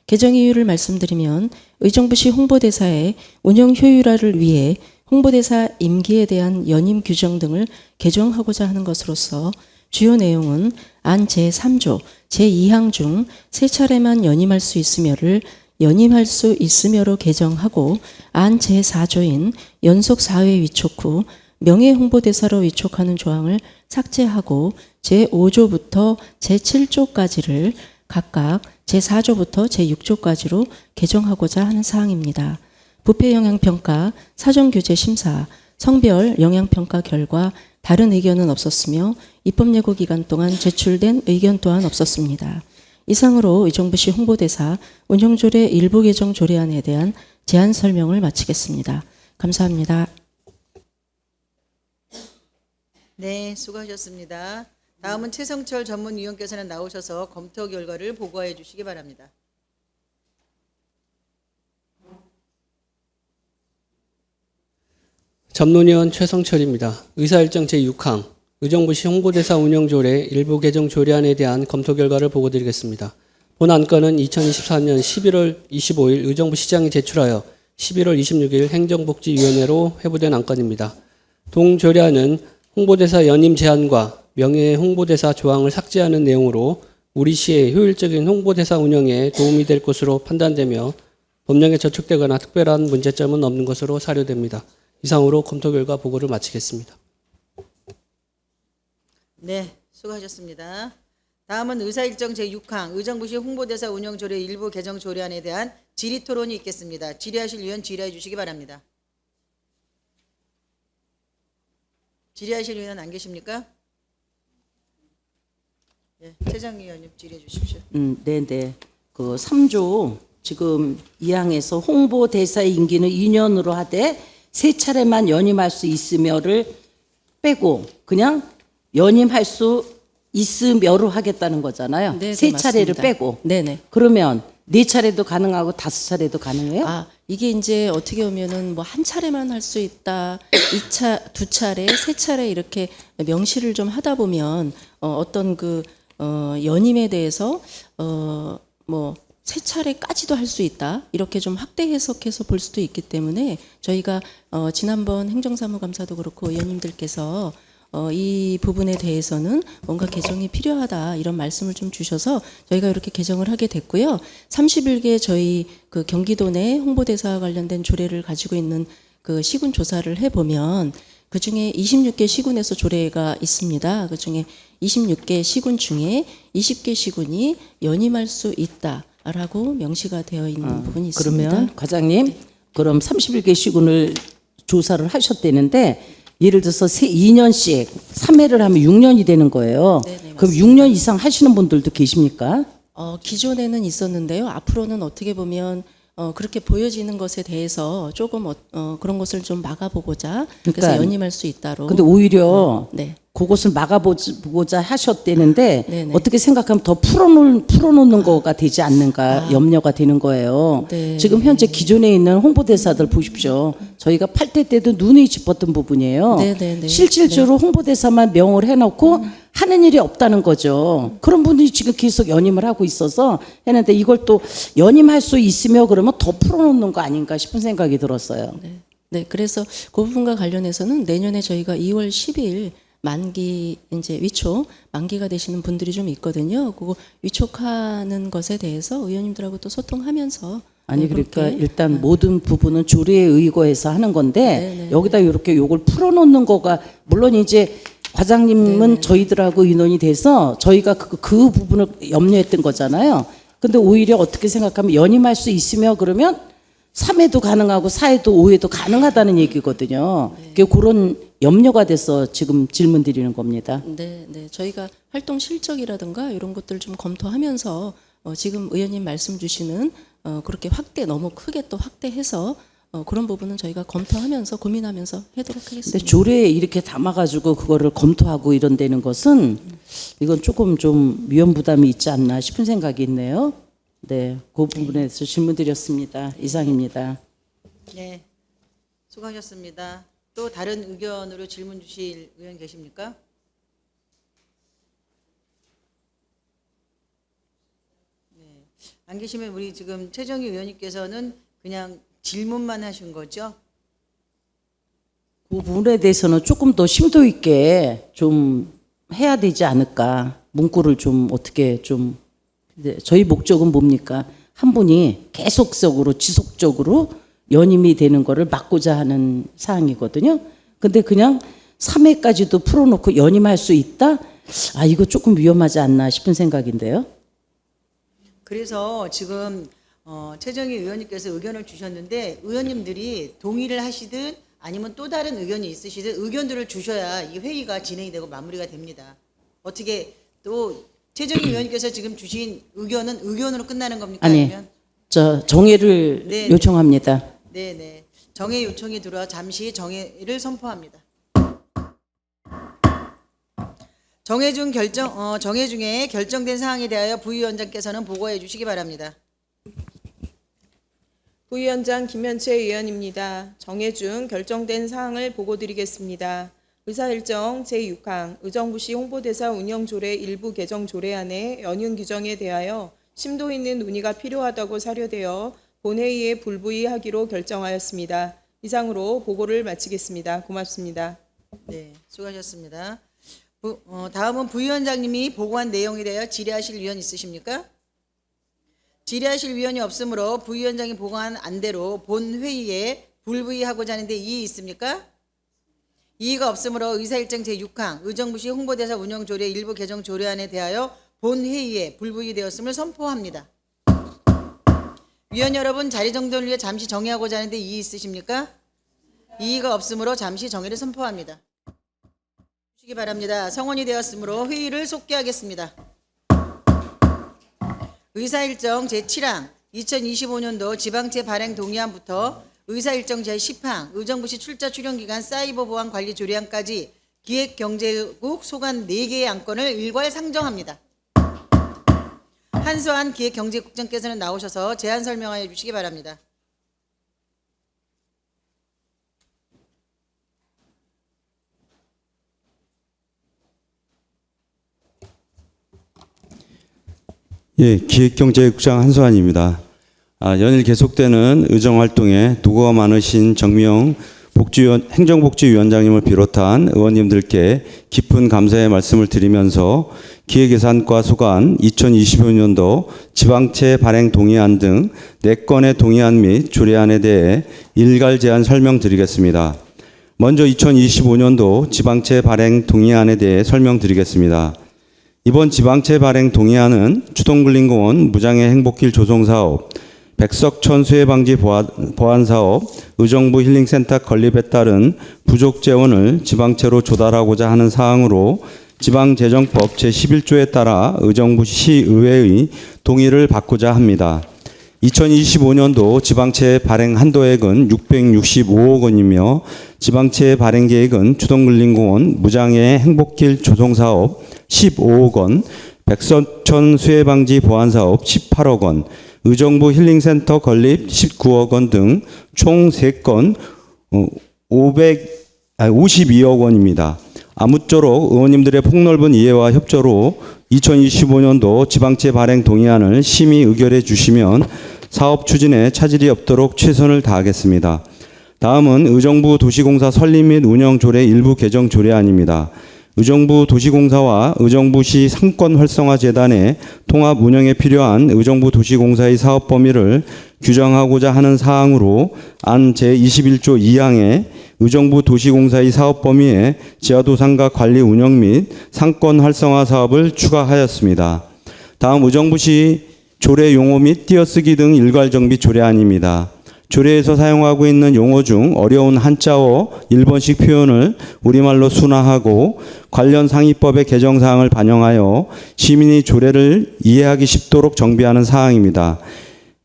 개정 이유를 말씀드리면 의정부시 홍보대사의 운영 효율화를 위해 홍보대사 임기에 대한 연임 규정 등을 개정하고자 하는 것으로서 주요 내용은 안 제3조 제2항 중 3차례만 연임할 수 있으며를 연임할 수 있으며로 개정하고 안 제4조인 연속 4회 위촉 후 명예홍보대사로 위촉하는 조항을 삭제하고 제5조부터 제7조까지를 각각 제4조부터 제6조까지로 개정하고자 하는 사항입니다. 부패영향평가, 사전규제 심사, 성별 영향평가 결과 다른 의견은 없었으며 입법예고 기간 동안 제출된 의견 또한 없었습니다. 이상으로 의정부시 홍보대사 운영조례 일부 개정 조례안에 대한 제안 설명을 마치겠습니다. 감사합니다. 네, 수고하셨습니다. 다음은 최성철 전문위원께서는 나오셔서 검토 결과를 보고해 주시기 바랍니다. 전문위원 최성철입니다. 의사일정 제6항 의정부시 홍보대사 운영조례 일부 개정 조례안에 대한 검토 결과를 보고드리겠습니다. 본 안건은 2024년 11월 25일 의정부시장이 제출하여 11월 26일 행정복지위원회로 회부된 안건입니다. 동조례안은 홍보대사 연임 제한과 명예 홍보대사 조항을 삭제하는 내용으로 우리 시의 효율적인 홍보대사 운영에 도움이 될 것으로 판단되며 법령에 저촉되거나 특별한 문제점은 없는 것으로 사료됩니다. 이상으로 검토 결과 보고를 마치겠습니다. 네, 수고하셨습니다. 다음은 의사일정 제6항 의정부시 홍보대사 운영조례 일부 개정 조례안에 대한 질의토론이 있겠습니다. 질의하실 위원 질의해 주시기 바랍니다. 질의하실 위원 안 계십니까? 네, 최장희 의원님 질의해 주십시오. 네네. 그 3조 지금 2항에서 홍보대사 임기는 2년으로 하되 3차례만 연임할 수 있으며를 빼고 그냥 연임할 수 있으며로 하겠다는 거잖아요. 네, 3차례를 맞습니다. 빼고. 네네. 그러면 4차례도 가능하고 5차례도 가능해요? 이게 이제 어떻게 보면은 뭐 한 차례만 할 수 있다, 2차, 2차례, 3차례 이렇게 명시를 좀 하다 보면 어떤 그 연임에 대해서 뭐 3차례까지도 할 수 있다 이렇게 좀 확대 해석해서 볼 수도 있기 때문에 저희가 지난번 행정사무감사도 그렇고 의원님들께서 이 부분에 대해서는 뭔가 개정이 필요하다 이런 말씀을 좀 주셔서 저희가 이렇게 개정을 하게 됐고요. 31개 저희 그 경기도 내 홍보대사와 관련된 조례를 가지고 있는 그 시군 조사를 해보면 그 중에 26개 시군에서 조례가 있습니다. 그 중에 26개 시군 중에 20개 시군이 연임할 수 있다라고 명시가 되어 있는 부분이 있습니다. 그러면 과장님, 그럼 31개 시군을 조사를 하셨다는데 예를 들어서 2년씩 3회를 하면 6년이 되는 거예요. 네네, 그럼 6년 이상 하시는 분들도 계십니까? 기존에는 있었는데요. 앞으로는 어떻게 보면 그렇게 보여지는 것에 대해서 조금 그런 것을 좀 막아보고자 그래서 그러니까 연임할 수 있다로. 근데 오히려 네. 그것을 막아보고자 하셨다는데 네네. 어떻게 생각하면 더 풀어놓는 거가 되지 않는가 염려가 되는 거예요. 네. 지금 현재 기존에 있는 홍보대사들 보십시오. 저희가 8대 때도 눈이 짚었던 부분이에요. 네네네. 실질적으로 홍보대사만 명을 해놓고 하는 일이 없다는 거죠. 그런 분들이 지금 계속 연임을 하고 있어서 했는데 이걸 또 연임할 수 있으며 그러면 더 풀어놓는 거 아닌가 싶은 생각이 들었어요. 네, 그래서 그 부분과 관련해서는 내년에 저희가 2월 10일 만기 이제 위촉 만기가 되시는 분들이 좀 있거든요. 그거 위촉하는 것에 대해서 의원님들하고 또 소통하면서 아니 그렇게, 그러니까 일단 모든 부분은 조례에 의거해서 하는 건데 네네. 여기다 이렇게 요걸 풀어놓는 거가 물론 이제 과장님은 네네. 저희들하고 인원이 돼서 저희가 그 부분을 염려했던 거잖아요. 근데 오히려 어떻게 생각하면 연임할 수 있으며 그러면 3회도 가능하고 4회도 5회도 가능하다는 얘기거든요. 그런 염려가 돼서 지금 질문 드리는 겁니다. 네, 저희가 활동 실적이라든가 이런 것들을 좀 검토하면서 지금 의원님 말씀 주시는 그렇게 너무 크게 또 확대해서 그런 부분은 저희가 검토하면서 고민하면서 하도록 하겠습니다. 근데 조례에 이렇게 담아가지고 그거를 검토하고 이런 데는 것은 이건 조금 좀 위험 부담이 있지 않나 싶은 생각이 있네요. 네, 그 부분에 대해서 질문 드렸습니다. 이상입니다. 네, 수고하셨습니다. 또 다른 의견으로 질문 주실 의원 계십니까? 네, 안 계시면 우리 지금 최정희 의원님께서는 그냥 질문만 하신 거죠? 그 부분에 대해서는 조금 더 심도 있게 좀 해야 되지 않을까. 문구를 좀 어떻게 좀 저희 목적은 뭡니까? 한 분이 계속적으로 지속적으로 연임이 되는 거를 막고자 하는 사항이거든요. 근데 그냥 3회까지도 풀어놓고 연임할 수 있다? 아, 이거 조금 위험하지 않나 싶은 생각인데요. 그래서 지금 최정희 의원님께서 의견을 주셨는데 의원님들이 동의를 하시든 아니면 또 다른 의견이 있으시든 의견들을 주셔야 이 회의가 진행이 되고 마무리가 됩니다. 어떻게 또 최정희 의원님께서 지금 주신 의견은 의견으로 끝나는 겁니까? 아니, 아니면? 저 정회를 네, 요청합니다. 네네. 정회 요청이 들어와 잠시 정회를 선포합니다. 정회 중에 결정된 사항에 대하여 부위원장께서는 보고해 주시기 바랍니다. 부위원장 김현채 의원입니다. 정회 중 결정된 사항을 보고드리겠습니다. 의사일정 제6항 의정부시 홍보대사 운영조례 일부 개정 조례안의 연임 규정에 대하여 심도 있는 논의가 필요하다고 사료되어 본회의에 불부의하기로 결정하였습니다. 이상으로 보고를 마치겠습니다. 고맙습니다. 네, 수고하셨습니다. 다음은 부위원장님이 보고한 내용에 대하여 질의하실 위원 있으십니까? 질의하실 위원이 없으므로 부위원장이 보고한 안대로 본 회의에 불부의하고자 하는데 이의 있습니까? 이의가 없으므로 의사일정 제6항 의정부시 홍보대사 운영조례 일부 개정 조례안에 대하여 본 회의에 불부의되었음을 선포합니다. 위원 여러분, 자리 정돈을 위해 잠시 정의하고자 하는데 이의 있으십니까? 이의가 없으므로 잠시 정의를 선포합니다. 주시기 바랍니다. 성원이 되었으므로 회의를 속기하겠습니다. 의사일정 제7항 2025년도 지방채 발행 동의안부터 의사일정 제10항 의정부시 출자 출연기간 사이버 보안 관리 조례안까지 기획경제국 소관 4개의 안건을 일괄 상정합니다. 한수환 기획경제국장께서는 나오셔서 제안 설명하여 주시기 바랍니다. 예, 기획경제국장 한수환입니다. 연일 계속되는 의정활동에 도구가 많으신 정미영 행정복지위원장님을 비롯한 의원님들께 깊은 감사의 말씀을 드리면서 기획예산과 소관 2025년도 지방채 발행 동의안 등 4건의 동의안 및 조례안에 대해 일괄 제안 설명드리겠습니다. 먼저 2025년도 지방채 발행 동의안에 대해 설명드리겠습니다. 이번 지방채 발행 동의안은 추동근린공원 무장애 행복길 조성사업, 백석천 수해방지 보안사업, 의정부 힐링센터 건립에 따른 부족 재원을 지방채로 조달하고자 하는 사항으로 지방재정법 제11조에 따라 의정부 시의회의 동의를 받고자 합니다. 2025년도 지방채 발행 한도액은 665억 원이며 지방채 발행 계획은 추동근린공원 무장애 행복길 조성사업 15억 원, 백석천 수해방지 보안사업 18억 원, 의정부 힐링센터 건립 19억 원 등 총 3건 52억 원입니다. 아무쪼록 의원님들의 폭넓은 이해와 협조로 2025년도 지방채 발행 동의안을 심의 의결해 주시면 사업 추진에 차질이 없도록 최선을 다하겠습니다. 다음은 의정부 도시공사 설립 및 운영 조례 일부 개정 조례안입니다. 의정부 도시공사와 의정부시 상권 활성화 재단의 통합 운영에 필요한 의정부 도시공사의 사업 범위를 규정하고자 하는 사항으로 안 제21조 2항에 의정부 도시공사의 사업 범위에 지하도상가 관리 운영 및 상권 활성화 사업을 추가하였습니다. 다음 의정부시 조례 용어 및 띄어쓰기 등 일괄 정비 조례안입니다. 조례에서 사용하고 있는 용어 중 어려운 한자어 일본식 표현을 우리말로 순화하고 관련 상위법의 개정 사항을 반영하여 시민이 조례를 이해하기 쉽도록 정비하는 사항입니다.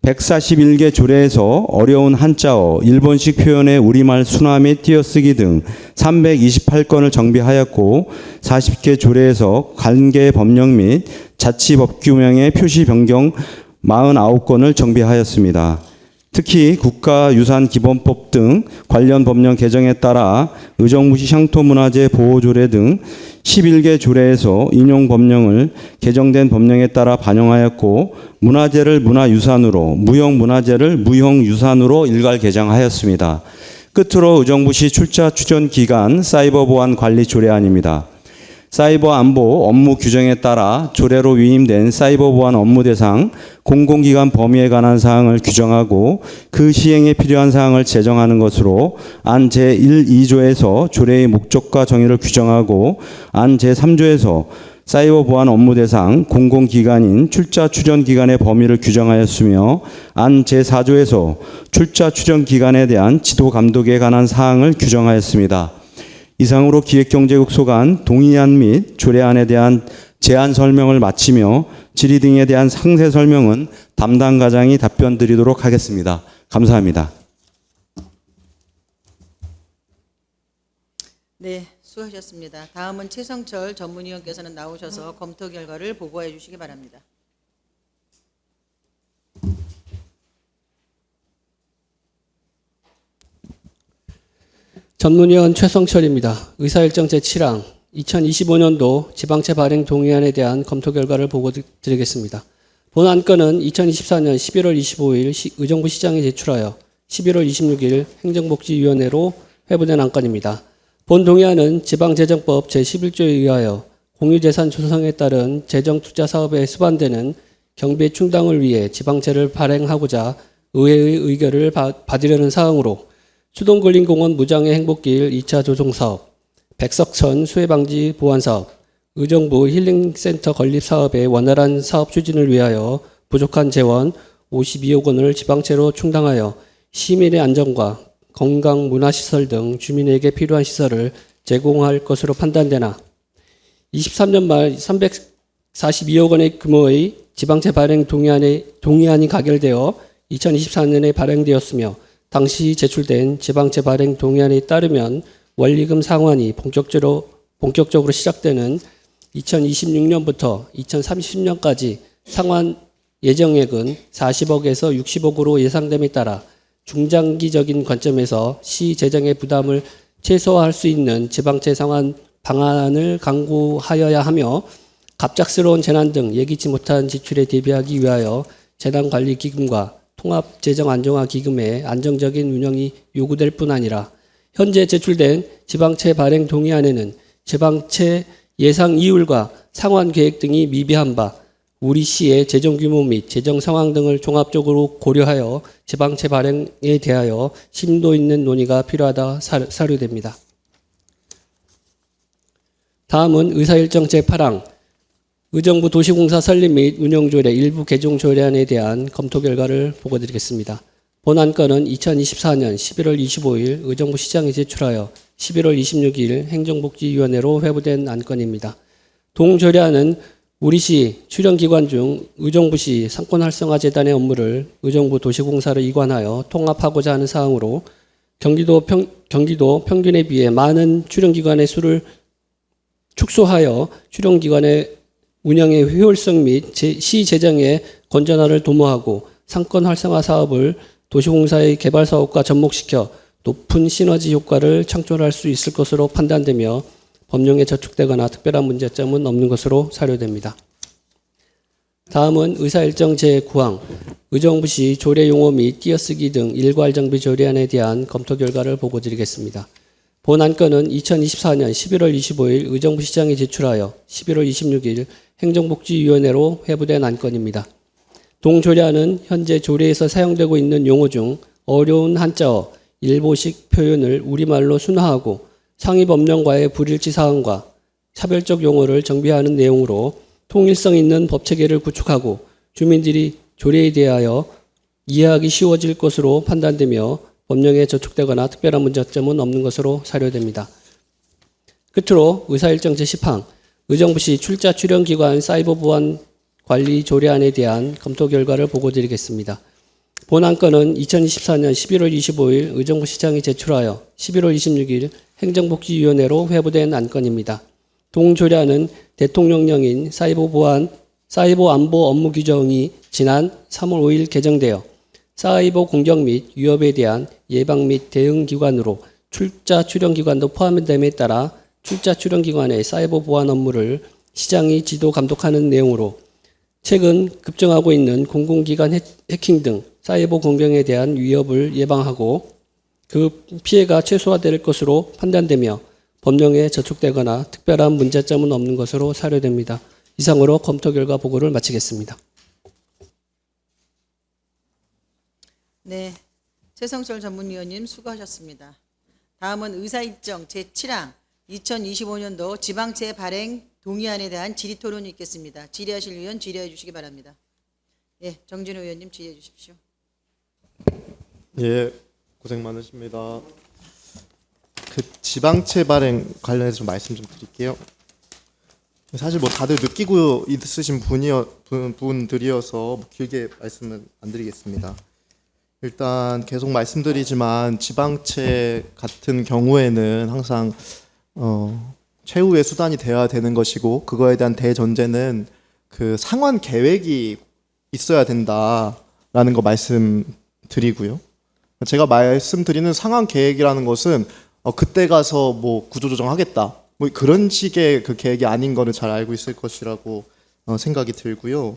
141개 조례에서 어려운 한자어 일본식 표현의 우리말 순화 및 띄어쓰기 등 328건을 정비하였고 40개 조례에서 관계 법령 및 자치법규명의 표시 변경 49건을 정비하였습니다. 특히 국가유산기본법 등 관련 법령 개정에 따라 의정부시 향토문화재 보호조례 등 11개 조례에서 인용 법령을 개정된 법령에 따라 반영하였고 문화재를 문화유산으로, 무형문화재를 무형유산으로 일괄 개정하였습니다. 끝으로 의정부시 출자 추전 기간 사이버 보안 관리 조례안입니다. 사이버 안보 업무 규정에 따라 조례로 위임된 사이버 보안 업무 대상 공공기관 범위에 관한 사항을 규정하고 그 시행에 필요한 사항을 제정하는 것으로 안 제1, 2조에서 조례의 목적과 정의를 규정하고 안 제3조에서 사이버 보안 업무 대상 공공기관인 출자 추전 기관의 범위를 규정하였으며 안 제4조에서 출자 추전 기관에 대한 지도 감독에 관한 사항을 규정하였습니다. 이상으로 기획경제국 소관 동의안 및 조례안에 대한 제안 설명을 마치며 질의 등에 대한 상세 설명은 담당 과장이 답변 드리도록 하겠습니다. 감사합니다. 네, 수고하셨습니다. 다음은 최성철 전문위원께서는 나오셔서 검토 결과를 보고해 주시기 바랍니다. 전문위원 최성철입니다. 의사일정 제7항 2025년도 지방채 발행 동의안에 대한 검토 결과를 보고 드리겠습니다. 본 안건은 2024년 11월 25일 의정부 시장에 제출하여 11월 26일 행정복지위원회로 회부된 안건입니다. 본 동의안은 지방재정법 제11조에 의하여 공유재산 조성에 따른 재정투자 사업에 수반되는 경비 충당을 위해 지방채를 발행하고자 의회의 의결을 받으려는 사항으로 추동근린공원 무장애 행복길 2차 조성사업, 백석천 수해방지 보안사업, 의정부 힐링센터 건립사업의 원활한 사업 추진을 위하여 부족한 재원 52억 원을 지방채로 충당하여 시민의 안전과 건강, 문화시설 등 주민에게 필요한 시설을 제공할 것으로 판단되나 23년 말 342억 원의 규모의 지방채 발행 동의안이 가결되어 2024년에 발행되었으며 당시 제출된 지방채 발행 동의안에 따르면 원리금 상환이 본격적으로 시작되는 2026년부터 2030년까지 상환 예정액은 40억에서 60억으로 예상됨에 따라 중장기적인 관점에서 시 재정의 부담을 최소화할 수 있는 지방채 상환 방안을 강구하여야 하며 갑작스러운 재난 등 예기치 못한 지출에 대비하기 위하여 재난관리기금과 통합재정안정화기금의 안정적인 운영이 요구될 뿐 아니라 현재 제출된 지방채 발행 동의안에는 지방채 예상 이율과 상환 계획 등이 미비한 바 우리 시의 재정 규모 및 재정 상황 등을 종합적으로 고려하여 지방채 발행에 대하여 심도 있는 논의가 필요하다 사료됩니다. 다음은 의사일정 제8항 의정부 도시공사 설립 및 운영조례 일부 개정 조례안에 대한 검토 결과를 보고드리겠습니다. 본 안건은 2024년 11월 25일 의정부 시장에 제출하여 11월 26일 행정복지위원회로 회부된 안건입니다. 동조례안은 우리시 출연기관 중 의정부시 상권활성화재단의 업무를 의정부 도시공사로 이관하여 통합하고자 하는 사항으로 경기도 평균에 비해 많은 출연기관의 수를 축소하여 출연기관의 운영의 효율성 및 시 재정의 건전화를 도모하고 상권 활성화 사업을 도시공사의 개발 사업과 접목시켜 높은 시너지 효과를 창출할 수 있을 것으로 판단되며 법령에 저촉되거나 특별한 문제점은 없는 것으로 사료됩니다. 다음은 의사일정 제9항 의정부시 조례 용어 및 띄어쓰기 등 일괄 정비 조례안에 대한 검토 결과를 보고드리겠습니다. 본 안건은 2024년 11월 25일 의정부시장에 제출하여 11월 26일 행정복지위원회로 회부된 안건입니다. 동조례안은 현재 조례에서 사용되고 있는 용어 중 어려운 한자어, 일보식 표현을 우리말로 순화하고 상위 법령과의 불일치 사항과 차별적 용어를 정비하는 내용으로 통일성 있는 법체계를 구축하고 주민들이 조례에 대하여 이해하기 쉬워질 것으로 판단되며 법령에 저촉되거나 특별한 문제점은 없는 것으로 사료됩니다. 끝으로 의사일정 제10항 의정부시 출자 출연기관 사이버 보안 관리 조례안에 대한 검토 결과를 보고드리겠습니다. 본 안건은 2024년 11월 25일 의정부시장이 제출하여 11월 26일 행정복지위원회로 회부된 안건입니다. 동조례안은 대통령령인 사이버 안보 업무 규정이 지난 3월 5일 개정되어 사이버 공격 및 위협에 대한 예방 및 대응 기관으로 출자 출연기관도 포함됨에 따라 출자 출연기관의 사이버 보안 업무를 시장이 지도 감독하는 내용으로 최근 급증하고 있는 공공기관 해킹 등 사이버 공격에 대한 위협을 예방하고 그 피해가 최소화될 것으로 판단되며 법령에 저촉되거나 특별한 문제점은 없는 것으로 사료됩니다. 이상으로 검토 결과 보고를 마치겠습니다. 네, 최성철 전문위원님 수고하셨습니다. 다음은 의사일정 제7항 2025년도 지방채 발행 동의안에 대한 질의토론이 있겠습니다. 질의하실 의원 질의해 주시기 바랍니다. 예, 정진호 의원님 질의해 주십시오. 예, 고생 많으십니다. 그 지방채 발행 관련해서 좀 말씀 좀 드릴게요. 사실 뭐 다들 느끼고 있으신 분들이어서 뭐 길게 말씀은 안 드리겠습니다. 일단 계속 말씀드리지만 지방채 같은 경우에는 항상 최후의 수단이 되어야 되는 것이고 그거에 대한 대전제는 그 상환 계획이 있어야 된다라는 거 말씀드리고요. 제가 말씀드리는 상환 계획이라는 것은 그때 가서 뭐 구조조정하겠다 뭐 그런 식의 그 계획이 아닌 거를 잘 알고 있을 것이라고 생각이 들고요.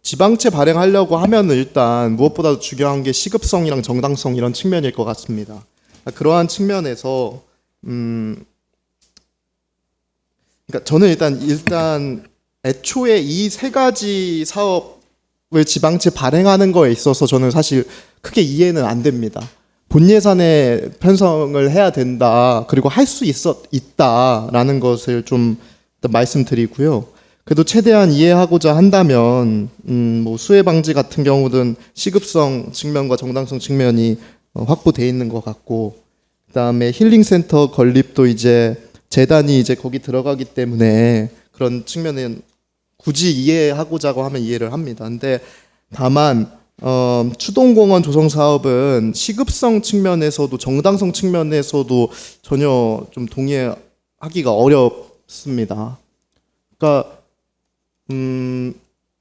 지방채 발행하려고 하면은 일단 무엇보다도 중요한 게 시급성이랑 정당성 이런 측면일 것 같습니다. 그러한 측면에서 그러니까 저는 일단 애초에 이 세 가지 사업을 지방채 발행하는 거에 있어서 저는 사실 크게 이해는 안 됩니다. 본 예산에 편성을 해야 된다. 그리고 할 수 있다라는 것을 좀 말씀드리고요. 그래도 최대한 이해하고자 한다면 뭐 수혜 방지 같은 경우는 시급성 측면과 정당성 측면이 확보돼 있는 것 같고, 그다음에 힐링센터 건립도 이제 재단이 이제 거기 들어가기 때문에 그런 측면은 굳이 이해하고자 하면 이해를 합니다. 근데 다만 추동공원 조성 사업은 시급성 측면에서도 정당성 측면에서도 전혀 좀 동의하기가 어렵습니다. 그러니까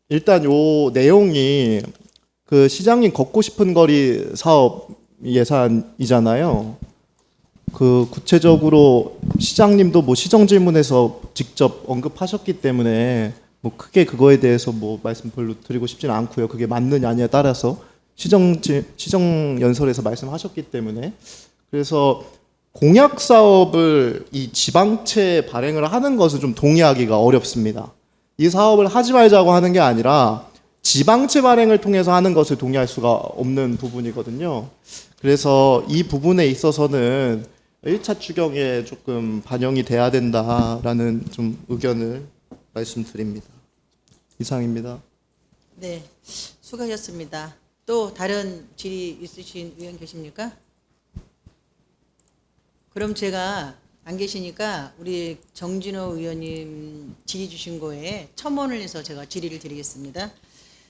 일단 요 내용이 그 시장님 걷고 싶은 거리 사업 예산이잖아요. 구체적으로 시장님도 뭐 시정 질문에서 직접 언급하셨기 때문에 뭐 크게 그거에 대해서 뭐 말씀 별로 드리고 싶지는 않고요. 그게 맞느냐 아니냐에 따라서 시정 연설에서 말씀하셨기 때문에, 그래서 공약 사업을 이 지방채 발행을 하는 것은 좀 동의하기가 어렵습니다. 이 사업을 하지 말자고 하는 게 아니라 지방채 발행을 통해서 하는 것을 동의할 수가 없는 부분이거든요. 그래서 이 부분에 있어서는 1차 추경에 조금 반영이 돼야 된다라는 좀 의견을 말씀드립니다. 이상입니다. 네, 수고하셨습니다. 또 다른 질의 있으신 의원 계십니까? 그럼 제가 안 계시니까 우리 정진호 의원님 질의 주신 거에 첨언을 해서 제가 질의를 드리겠습니다.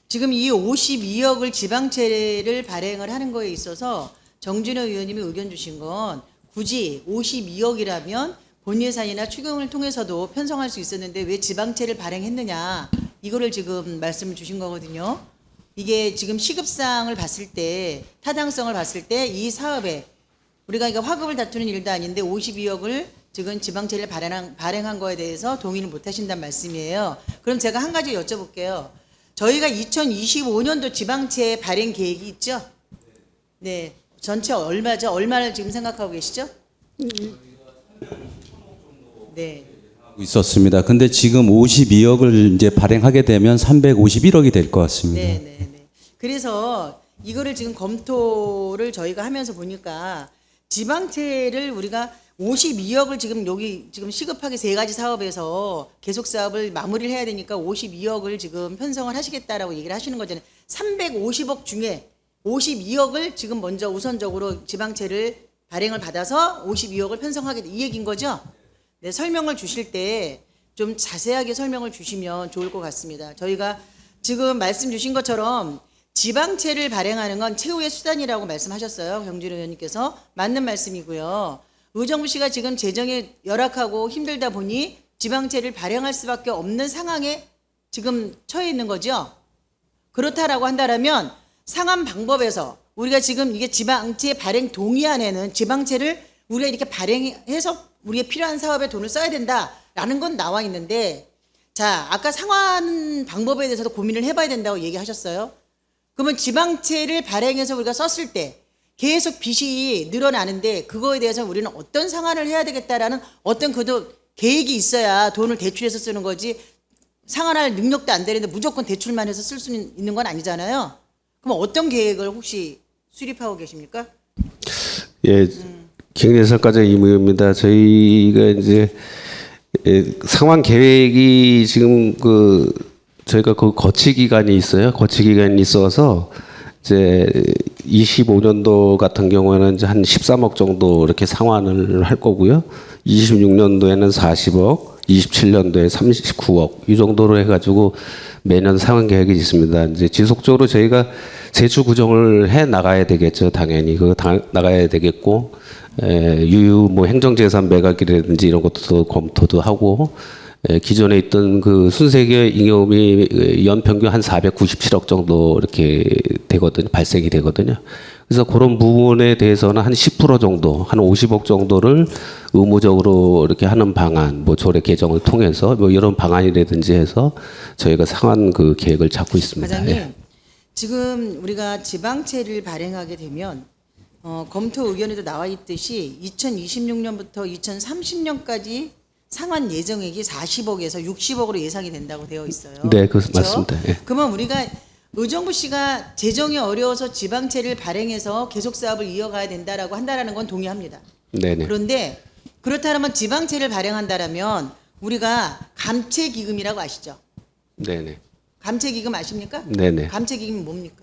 지금 이 52억을 지방채를 발행을 하는 거에 있어서 정진호 의원님이 의견 주신 건 굳이 52억이라면 본예산이나 추경을 통해서도 편성할 수 있었는데 왜 지방채를 발행했느냐, 이거를 지금 말씀을 주신 거거든요. 이게 지금 시급사항을 봤을 때, 타당성을 봤을 때 이 사업에 우리가 이거 화급을 다투는 일도 아닌데 52억을 지금 지방채를 발행한 거에 대해서 동의를 못 하신다는 말씀이에요. 그럼 제가 한 가지 여쭤볼게요. 저희가 2025년도 지방채 발행 계획이 있죠? 네. 전체 얼마죠? 얼마를 지금 생각하고 계시죠? 네. 있었습니다. 근데 지금 52억을 이제 발행하게 되면 351억이 될 것 같습니다. 네. 그래서 이거를 지금 검토를 저희가 하면서 보니까 지방채를 우리가 52억을 지금 여기 지금 시급하게 세 가지 사업에서 계속 사업을 마무리를 해야 되니까 52억을 지금 편성을 하시겠다라고 얘기를 하시는 거잖아요. 350억 중에 52억을 지금 먼저 우선적으로 지방채를 발행을 받아서 52억을 편성하게 이 얘기인 거죠? 네, 설명을 주실 때 좀 자세하게 설명을 주시면 좋을 것 같습니다. 저희가 지금 말씀 주신 것처럼 지방채를 발행하는 건 최후의 수단이라고 말씀하셨어요. 경진 의원님께서. 맞는 말씀이고요. 의정부 시가 지금 재정이 열악하고 힘들다 보니 지방채를 발행할 수밖에 없는 상황에 지금 처해 있는 거죠. 그렇다라고 한다면 상한 방법에서 우리가 지금 이게 지방채 발행 동의안에는 지방채를 우리가 이렇게 발행해서 우리가 필요한 사업에 돈을 써야 된다라는 건 나와 있는데, 자, 아까 상환 방법에 대해서도 고민을 해봐야 된다고 얘기하셨어요. 그러면 지방채를 발행해서 우리가 썼을 때 계속 빚이 늘어나는데 그거에 대해서 우리는 어떤 상환을 해야 되겠다라는 어떤 그도 계획이 있어야 돈을 대출해서 쓰는 거지, 상환할 능력도 안 되는데 무조건 대출만 해서 쓸 수 있는 건 아니잖아요. 그럼 어떤 계획을 혹시 수립하고 계십니까? 예, 경제성과장 이무입니다. 저희가 이제 상환 계획이 지금 저희가 그 거치 기간이 있어요. 거치 기간이 있어서 이제 25년도 같은 경우에는 이제 한 13억 정도 이렇게 상환을 할 거고요. 26년도에는 40억, 27년도에 39억 이 정도로 해가지고 매년 상환 계획이 있습니다. 이제 지속적으로 저희가 세출 구정을 해 나가야 되겠죠. 당연히 그거 나가야 되겠고, 유유 뭐 행정재산 매각이라든지 이런 것도 검토도 하고, 기존에 있던 그 순세계 잉여금이 연평균 한 497억 정도 이렇게 되거든요. 발생이 되거든요. 그래서 그런 부분에 대해서는 한 10% 정도, 한 50억 정도를 의무적으로 이렇게 하는 방안, 뭐 조례 개정을 통해서 뭐 이런 방안이라든지 해서 저희가 상한 그 계획을 잡고 있습니다. 과장님, 예. 지금 우리가 지방채를 발행하게 되면 검토 의견에도 나와 있듯이 2026년부터 2030년까지 상환 예정액이 40억에서 60억으로 예상이 된다고 되어 있어요. 네, 그렇죠? 맞습니다. 예. 그러면 우리가 의정부 시가 재정이 어려워서 지방채를 발행해서 계속 사업을 이어가야 된다라고 한다라는 건 동의합니다. 네네. 그런데 그렇다면 지방채를 발행한다라면 우리가 감채기금이라고 아시죠? 네네. 감채기금 아십니까? 네네. 감채기금이 뭡니까?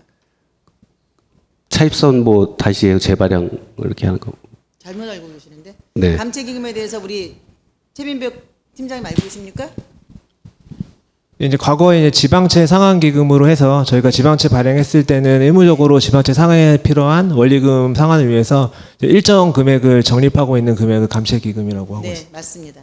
차입선 뭐 다시 재발행 이렇게 하는 거. 잘못 알고 계시는데. 네. 감채기금에 대해서 우리 최민벽 팀장님 알고 계십니까? 이제 과거에 이제 지방채 상환 기금으로 해서 저희가 지방채 발행했을 때는 의무적으로 지방채 상환에 필요한 원리금 상환을 위해서 일정 금액을 적립하고 있는 금액을 감채 기금이라고 하고 있습니다. 네, 맞습니다.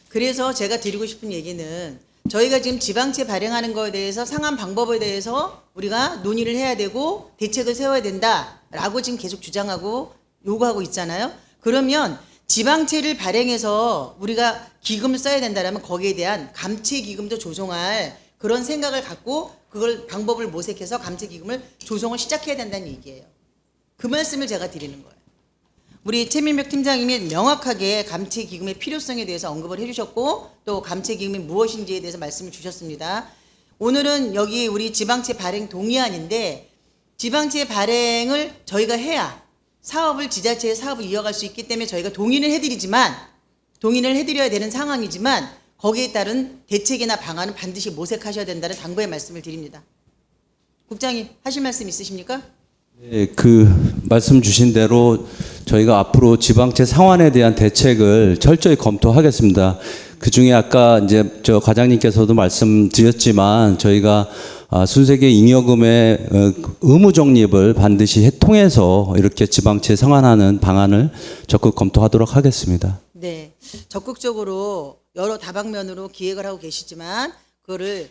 그래서 제가 드리고 싶은 얘기는 저희가 지금 지방채 발행하는 거에 대해서 상환 방법에 대해서 우리가 논의를 해야 되고 대책을 세워야 된다라고 지금 계속 주장하고 요구하고 있잖아요. 그러면 지방채를 발행해서 우리가 기금을 써야 된다면 거기에 대한 감채 기금도 조성할 그런 생각을 갖고 그걸 방법을 모색해서 감채 기금을 조성을 시작해야 된다는 얘기예요. 그 말씀을 제가 드리는 거예요. 우리 최민백 팀장님이 명확하게 감채 기금의 필요성에 대해서 언급을 해주셨고 또 감채 기금이 무엇인지에 대해서 말씀을 주셨습니다. 오늘은 여기 우리 지방채 발행 동의안인데 지방채 발행을 저희가 해야 사업을 지자체의 사업을 이어갈 수 있기 때문에 저희가 동의를 해드려야 되는 상황이지만 거기에 따른 대책이나 방안은 반드시 모색하셔야 된다는 당부의 말씀을 드립니다. 국장님 하실 말씀 있으십니까? 네, 그 말씀 주신 대로 저희가 앞으로 지방채 상환에 대한 대책을 철저히 검토하겠습니다. 그 중에 아까 이제 저 과장님께서도 말씀드렸지만 저희가 순세계 잉여금의 의무 적립을 반드시 통해서 이렇게 지방채 상환하는 방안을 적극 검토하도록 하겠습니다. 네, 적극적으로 여러 다방면으로 기획을 하고 계시지만 그거를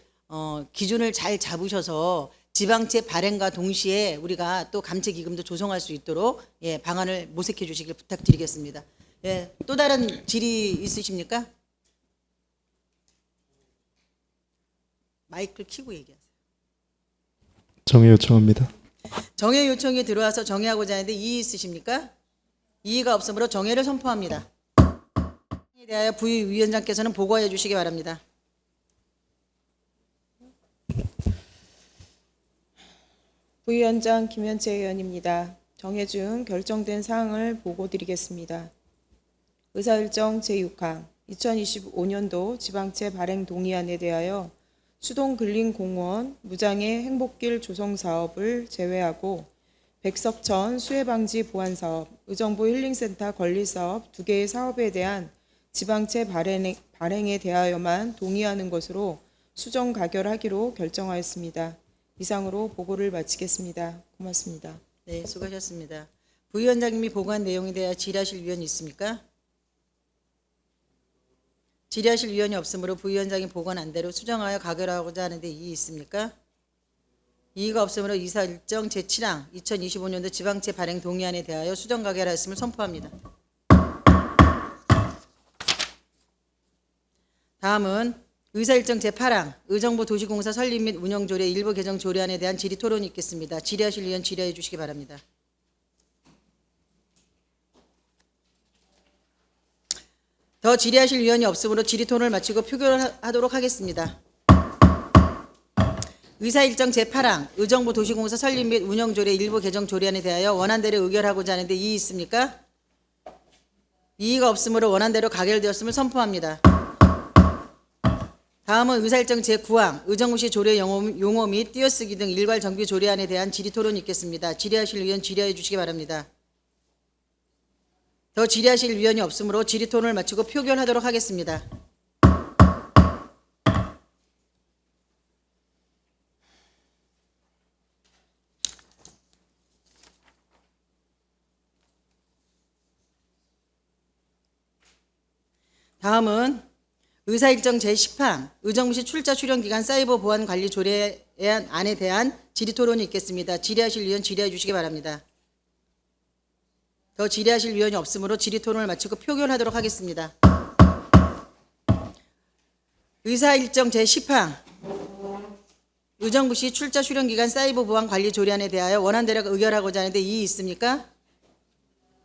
기준을 잘 잡으셔서 지방채 발행과 동시에 우리가 또 감채 기금도 조성할 수 있도록 예, 방안을 모색해 주시길 부탁드리겠습니다. 예, 또 다른 질의 있으십니까? 마이크를 켜고 얘기하세요. 정의 요청합니다. 정회 요청이 들어와서 정회하고자 하는데 이의 있으십니까? 이의가 없으므로 정회를 선포합니다. 에 대하여 부위원장께서는 보고해 주시기 바랍니다. 부위원장 김현채 의원입니다. 정회 중 결정된 사항을 보고드리겠습니다. 의사일정 제6항 2025년도 지방채 발행 동의안에 대하여 수동근린공원 무장애 행복길 조성 사업을 제외하고 백석천 수해방지 보안사업, 의정부 힐링센터 건립사업 2개의 사업에 대한 지방채 발행에 대하여만 동의하는 것으로 수정 가결하기로 결정하였습니다. 이상으로 보고를 마치겠습니다. 고맙습니다. 네, 수고하셨습니다. 부위원장님이 보고한 내용에 대하여 질의하실 위원이 있습니까? 질의하실 위원이 없으므로 부위원장이 보고한 대로 수정하여 가결하고자 하는데 이의 있습니까? 이의가 없으므로 이사 일정 제7항 2025년도 지방채 발행 동의안에 대하여 수정 가결하였음을 선포합니다. 다음은 의사일정 제8항 의정부 도시공사 설립 및 운영조례 일부 개정 조례안에 대한 질의 토론이 있겠습니다. 질의하실 위원 질의해 주시기 바랍니다. 더 질의하실 위원이 없으므로 질의 토론을 마치고 표결하도록 하겠습니다. 의사일정 제8항 의정부 도시공사 설립 및 운영조례 일부 개정 조례안에 대하여 원안대로 의결하고자 하는데 이의 있습니까? 이의가 없으므로 원안대로 가결되었음을 선포합니다. 다음은 의사일정 제9항 의정부시 조례 용어 및 띄어쓰기 등 일괄 정비 조례안에 대한 질의 토론이 있겠습니다. 질의하실 위원 질의해 주시기 바랍니다. 더 질의하실 위원이 없으므로 질의 토론을 마치고 표결하도록 하겠습니다. 다음은 의사일정 제10항 의정부시 출자 출연기간 사이버 보안 관리 조례안에 대한 질의 토론이 있겠습니다. 질의하실 위원 질의해 주시기 바랍니다. 더 질의하실 위원이 없으므로 질의 토론을 마치고 표결하도록 하겠습니다. 의사일정 제10항 의정부시 출자 출연기간 사이버 보안 관리 조례안에 대하여 원안대로 의결하고자 하는데 이의 있습니까?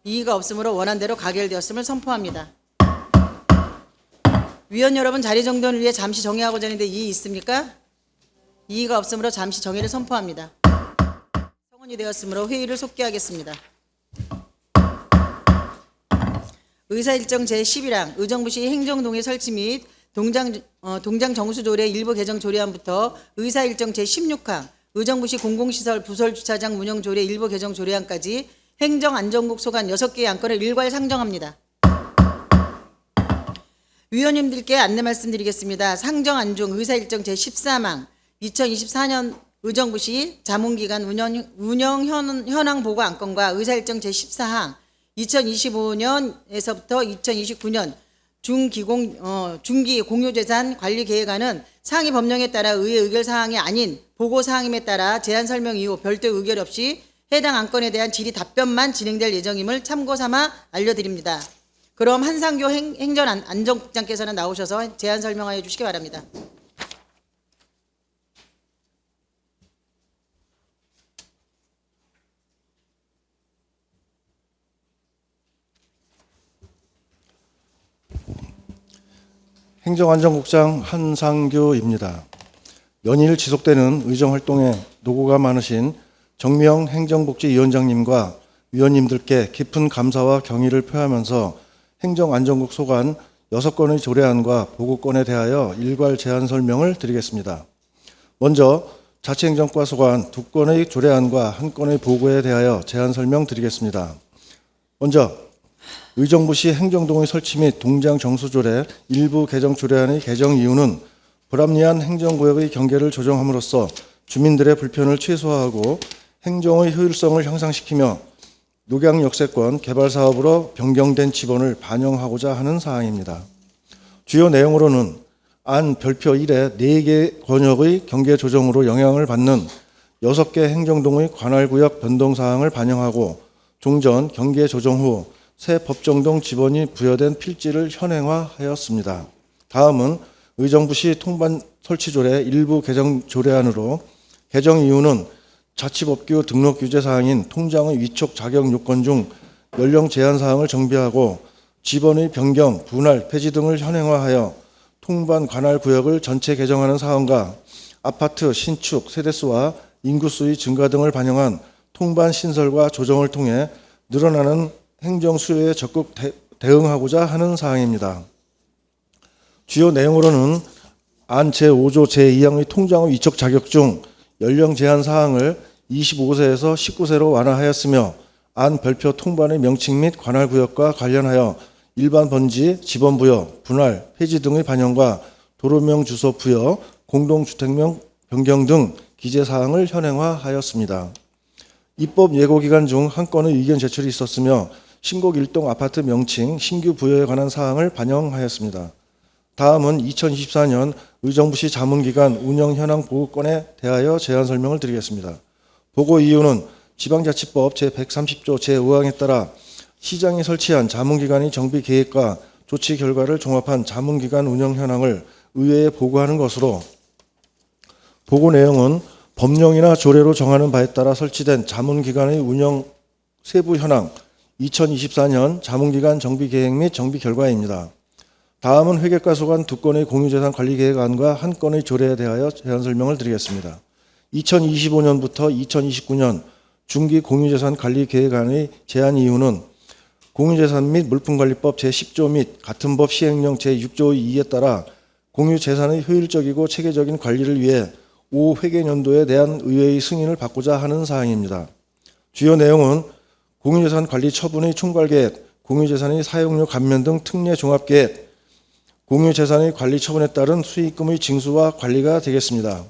이의가 없으므로 원안대로 가결되었음을 선포합니다. 위원 여러분 자리 정돈을 위해 잠시 정회하고자 하는데 이의 있습니까? 이의가 없으므로 잠시 정회를 선포합니다. 성원이 되었으므로 회의를 속기하겠습니다. 의사일정 제11항 의정부시 행정동의 설치 및 동장 정수조례 일부 개정 조례안부터 의사일정 제16항 의정부시 공공시설 부설주차장 운영조례 일부 개정 조례안까지 행정안전국 소관 6개의 안건을 일괄 상정합니다. 위원님들께 안내 말씀드리겠습니다. 상정안 중 의사일정 제13항 2024년 의정부시 자문기관 운영 현황 보고 안건과 의사일정 제14항 2025년에서부터 2029년 중기 공유재산 관리 계획안은 상위 법령에 따라 의회 의결 사항이 아닌 보고 사항임에 따라 제안 설명 이후 별도 의결 없이 해당 안건에 대한 질의 답변만 진행될 예정임을 참고 삼아 알려드립니다. 그럼 한상교 행정안전국장께서는 나오셔서 제안 설명하여 주시기 바랍니다. 행정안전국장 한상교입니다. 연일 지속되는 의정활동에 노고가 많으신 정미영 행정복지위원장님과 위원님들께 깊은 감사와 경의를 표하면서 행정안전국 소관 6건의 조례안과 보고건에 대하여 일괄 제안 설명을 드리겠습니다. 먼저 자치행정과 소관 2건의 조례안과 1건의 보고에 대하여 제안 설명 드리겠습니다. 먼저 의정부시 행정동의 설치 및 동장 정수조례 일부 개정 조례안의 개정 이유는 불합리한 행정구역의 경계를 조정함으로써 주민들의 불편을 최소화하고 행정의 효율성을 향상시키며 녹양역세권 개발사업으로 변경된 지번을 반영하고자 하는 사항입니다. 주요 내용으로는 안 별표 1의 4개 권역의 경계 조정으로 영향을 받는 6개 행정동의 관할구역 변동사항을 반영하고 종전 경계 조정 후 새 법정동 지번이 부여된 필지를 현행화하였습니다. 다음은 의정부시 통반 설치조례 일부 개정 조례안으로 개정 이유는 자치법규 등록 규제 사항인 통장의 위촉 자격 요건 중 연령 제한 사항을 정비하고 지번의 변경, 분할, 폐지 등을 현행화하여 통반 관할 구역을 전체 개정하는 사항과 아파트 신축, 세대수와 인구수의 증가 등을 반영한 통반 신설과 조정을 통해 늘어나는 행정 수요에 적극 대응하고자 하는 사항입니다. 주요 내용으로는 안 제5조 제2항의 통장의 위촉 자격 중 연령 제한 사항을 25세에서 19세로 완화하였으며 안 별표 통반의 명칭 및 관할 구역과 관련하여 일반 번지, 지번 부여, 분할, 폐지 등의 반영과 도로명 주소 부여, 공동주택명 변경 등 기재 사항을 현행화하였습니다. 입법 예고 기간 중 한 건의 의견 제출이 있었으며 신곡 일동 아파트 명칭 신규 부여에 관한 사항을 반영하였습니다. 다음은 2024년 의정부시 자문기관 운영 현황 보고건에 대하여 제안 설명을 드리겠습니다. 보고 이유는 지방자치법 제130조 제5항에 따라 시장이 설치한 자문기관의 정비 계획과 조치 결과를 종합한 자문기관 운영 현황을 의회에 보고하는 것으로 보고 내용은 법령이나 조례로 정하는 바에 따라 설치된 자문기관의 운영 세부 현황, 2024년 자문기관 정비계획 및 정비 결과입니다. 다음은 회계과 소관 2건의 공유재산 관리계획안과 1건의 조례에 대하여 제안 설명을 드리겠습니다. 2025년부터 2029년 중기 공유재산 관리계획안의 제안 이유는 공유재산 및 물품관리법 제10조 및 같은 법 시행령 제6조 2에 따라 공유재산의 효율적이고 체계적인 관리를 위해 5회계년도에 대한 의회의 승인을 받고자 하는 사항입니다. 주요 내용은 공유재산 관리 처분의 총괄계획, 공유재산의 사용료 감면 등 특례 종합계획, 공유재산의 관리 처분에 따른 수익금의 징수와 관리가 되겠습니다.